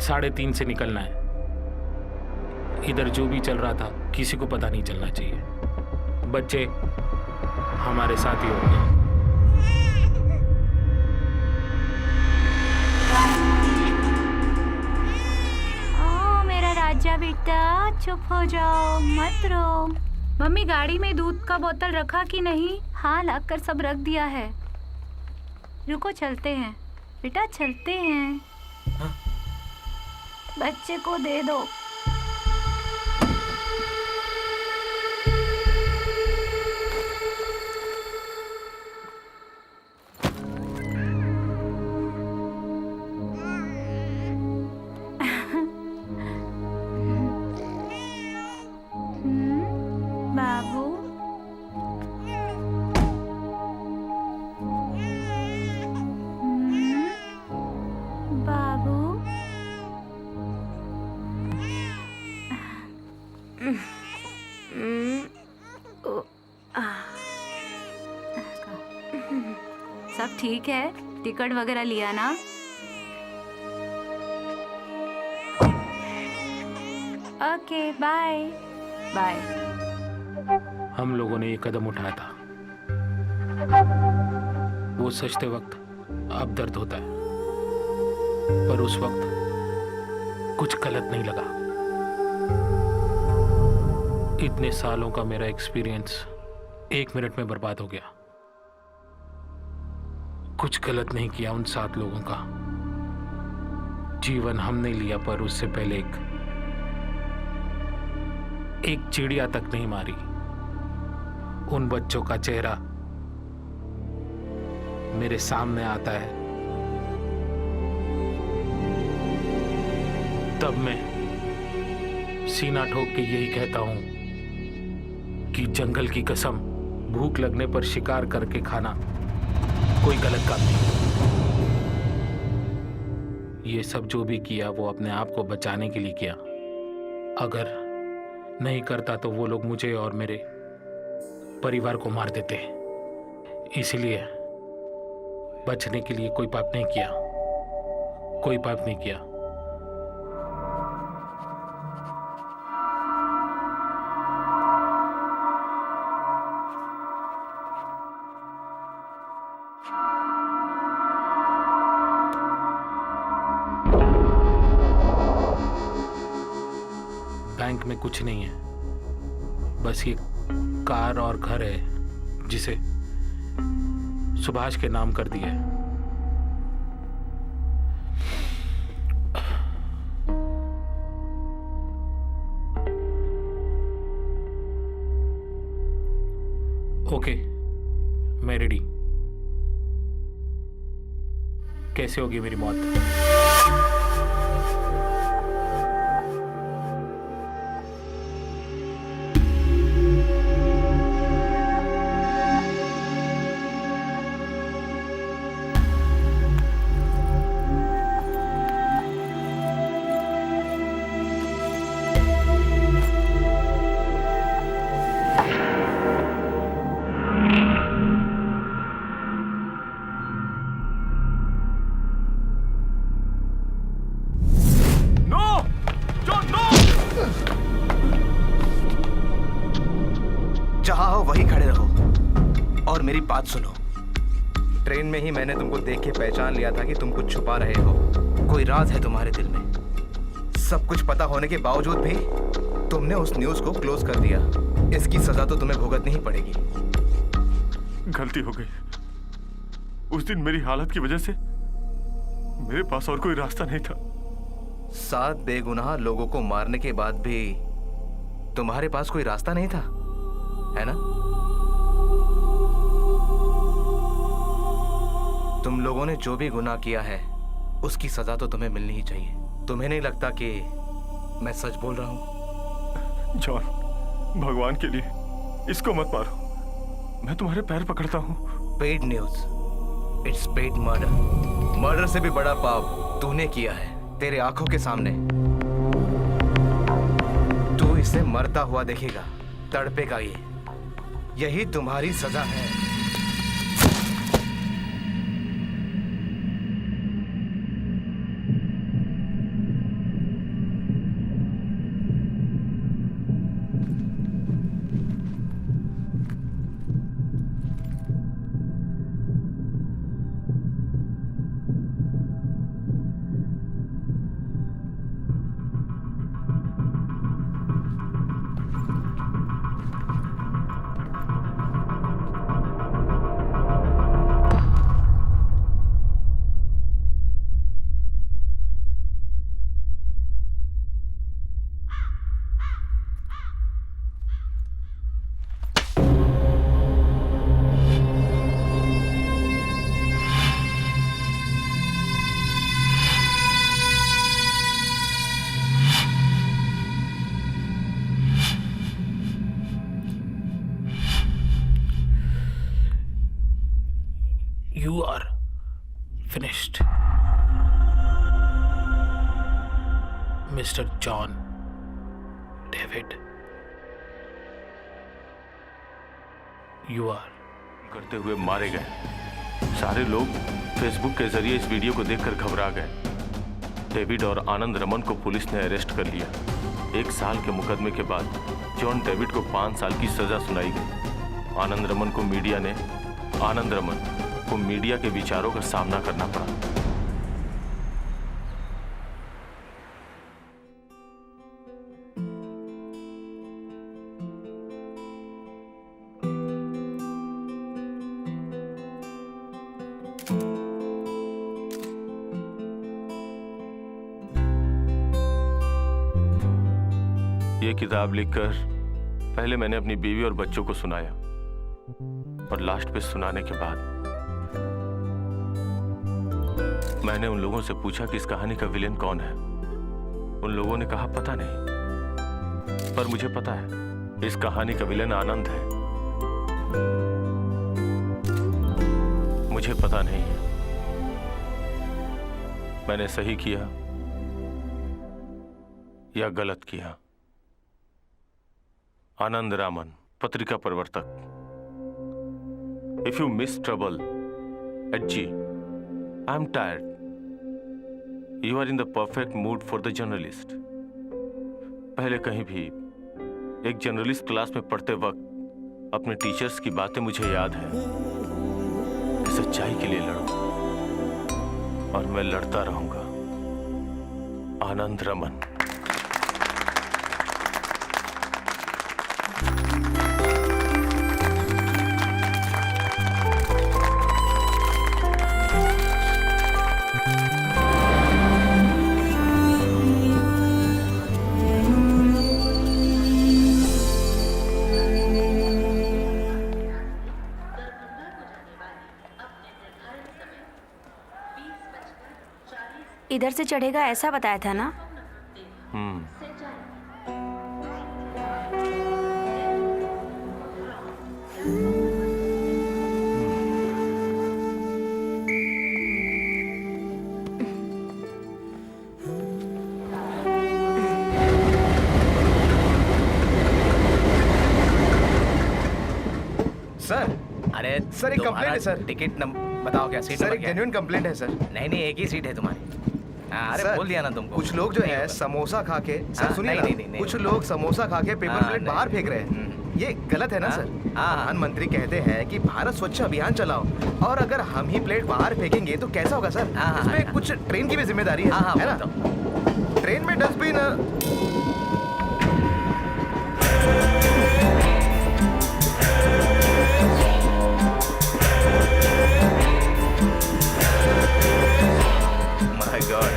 3.5 से निकलना है। इधर जो भी चल रहा था किसी को पता नहीं चलना चाहिए। बच्चे हमारे साथ ही होंगे। ओ मेरा राजा बेटा, चुप हो जाओ, मत रो। मम्मी, गाड़ी में दूध का बोतल रखा कि नहीं? हाँ, लाकर सब रख दिया है। रुको, चलते हैं बेटा, चलते हैं। बच्चे को दे दो। बाबू, बाबू, सब ठीक है? टिकट वगैरह लिया ना? Okay, bye bye. हम लोगों ने ये कदम उठाया था। वो सचते वक्त अब दर्द होता है, पर उस वक्त कुछ गलत नहीं लगा। इतने सालों का मेरा एक्सपीरियंस 1 मिनट में बर्बाद हो गया। कुछ गलत नहीं किया उन 7 लोगों का। जीवन हमने लिया, पर उससे पहले एक चिड़िया तक नहीं मारी। उन बच्चों का चेहरा मेरे सामने आता है तब मैं सीना ठोक के यही कहता हूं कि जंगल की कसम, भूख लगने पर शिकार करके खाना कोई गलत काम नहीं। ये सब जो भी किया वो अपने आप को बचाने के लिए किया। अगर नहीं करता तो वो लोग मुझे और मेरे परिवार को मार देते। इसलिए बचने के लिए कोई पाप नहीं किया, कोई पाप नहीं किया। बैंक में कुछ नहीं है, बस ये कार और घर है जिसे सुभाष के नाम कर दिया है। ओके, मैं रेडी। कैसे होगी मेरी मौत? जहां हो वहीं खड़े रहो और मेरी बात सुनो। ट्रेन में ही मैंने तुमको देख के पहचान लिया था कि तुम कुछ छुपा रहे हो, कोई राज है तुम्हारे दिल में। सब कुछ पता होने के बावजूद भी तुमने उस न्यूज़ को क्लोज कर दिया। इसकी सजा तो तुम्हें भुगतनी ही पड़ेगी। गलती हो गई। उस दिन मेरी हालत की वजह से मेरे पास और कोई रास्ता नहीं था। 7 बेगुनाह लोगों को मारने के बाद भी तुम्हारे पास कोई रास्ता नहीं था, है ना? तुम लोगों ने जो भी गुनाह किया है उसकी सजा तो तुम्हें मिलनी ही चाहिए। तुम्हें नहीं लगता कि मैं सच बोल रहा हूं? जॉन, भगवान के लिए इसको मत मारो। मैं तुम्हारे पैर पकड़ता हूँ। Paid news, it's paid murder. Murder से भी बड़ा पाप तूने किया है तेरे आंखों के सामने। तू इसे मरता हुआ देखेगा, तड़पेगा। यही तुम्हारी सजा है। You are finished, Mr. John David. You are. करते हुए मारे गए। सारे लोग फेसबुक के जरिए इस वीडियो को देखकर घबरा गए। डेविड और आनंद रमन को पुलिस ने अरेस्ट कर लिया। 1 साल के मुकदमे के बाद जॉन डेविड को 5 साल की सजा सुनाई गई। आनंद रमन को मीडिया के विचारों का सामना करना पड़ा। ये किताब लिखकर पहले मैंने अपनी बीवी और बच्चों को सुनाया और लास्ट पे सुनाने के बाद मैंने उन लोगों से पूछा कि इस कहानी का विलेन कौन है। उन लोगों ने कहा पता नहीं, पर मुझे पता है इस कहानी का विलेन आनंद है। मुझे पता नहीं है मैंने सही किया या गलत किया। आनंद रामन, पत्रिका प्रवर्तक। If you miss trouble at G, I'm tired. You are in the perfect mood for the journalist. पहले कहीं भी एक जर्नलिस्ट क्लास में पढ़ते वक्त अपने टीचर्स की बातें मुझे याद है। सच्चाई के लिए लड़ो और मैं लड़ता रहूंगा। आनंद रमन। इधर से चढ़ेगा ऐसा बताया था ना? सर अरे सर, एक तुम्हारा कंप्लेंट है सर। टिकट नंबर बताओ, क्या सीट सर नंबर एक क्या है? जेन्युइन कंप्लेंट है सर। नहीं नहीं, एक ही सीट है तुम्हारी। हाँ, अरे सर, बोल दिया ना तुमको। कुछ लोग जो नहीं है होगा। समोसा खा के सर हाँ, सुनिए नहीं, ना, नहीं, नहीं, नहीं कुछ होगा। लोग समोसा खा के पेपर हाँ, प्लेट नहीं, बाहर फेंक रहे हैं। ये गलत है ना हाँ, सर? हाँ। प्रधानमंत्री कहते हैं कि भारत स्वच्छ अभियान चलाओ, और अगर हम ही प्लेट बाहर फेंकेंगे तो कैसा होगा सर? हाँ, हाँ, इसमें हाँ। कुछ ट्रेन की भी जिम्मेदारी है, हाँ हाँ, है ना? बोलता हूँ। ट्रेन में डस्टबिन माय गॉड।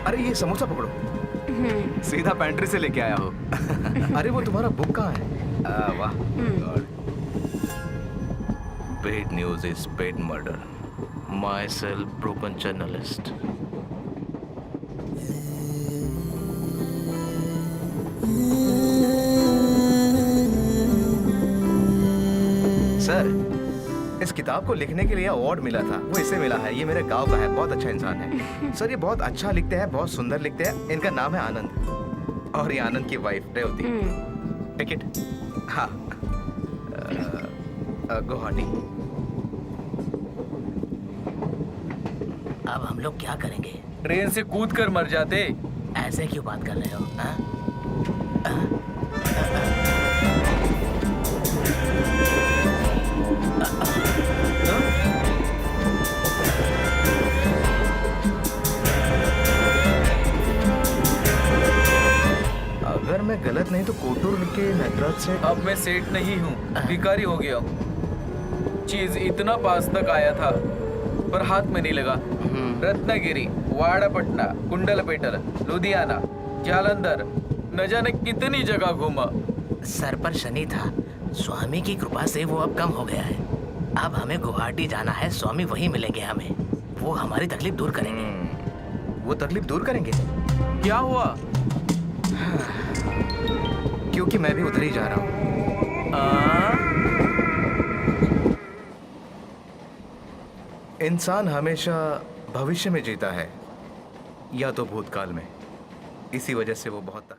अरे ये समोसा पकड़ो, सीधा पेंट्री से लेके आया हो। अरे वो तुम्हारा बुक कहाँ है? वाह God. Paid news is paid murder, my self broken journalist. Sir, इस किताब को लिखने के लिए अवार्ड मिला था, वो इसे मिला है। ये मेरे गांव का है, बहुत अच्छा इंसान है। सर ये बहुत अच्छा लिखते हैं, बहुत सुंदर लिखते हैं। इनका नाम है आनंद, और ये आनंद की वाइफ रेवती। टिकट? हाँ, गुवाहाटी। अब हम लोग क्या करेंगे? ट्रेन से कूद कर मर जाते। ऐसे क्यों बात कर रहे हो? हाँ? अगर मैं गलत नहीं तो कोटूर लिख के नटराज से। अब मैं सेठ नहीं हूँ, भिखारी हो गया हूँ। चीज इतना पास तक आया था पर हाथ में नहीं लगा। रत्नागिरी, वाड़ापट्टना, कुंडलपेटर, लुधियाना, जालंधर, न जाने कितनी जगह घूमा। सर पर शनि था, स्वामी की कृपा से वो अब कम हो गया है। अब हमें गुवाहाटी जाना है, स्वामी वहीं मिलेंगे हमें, वो हमारी तकलीफ दूर करेंगे। वो तकलीफ दूर करेंगे? क्या हुआ? क्योंकि मैं भी उधर ही जा रहा हूँ। इंसान हमेशा भविष्य में जीता है या तो भूतकाल में। इसी वजह से वो बहुत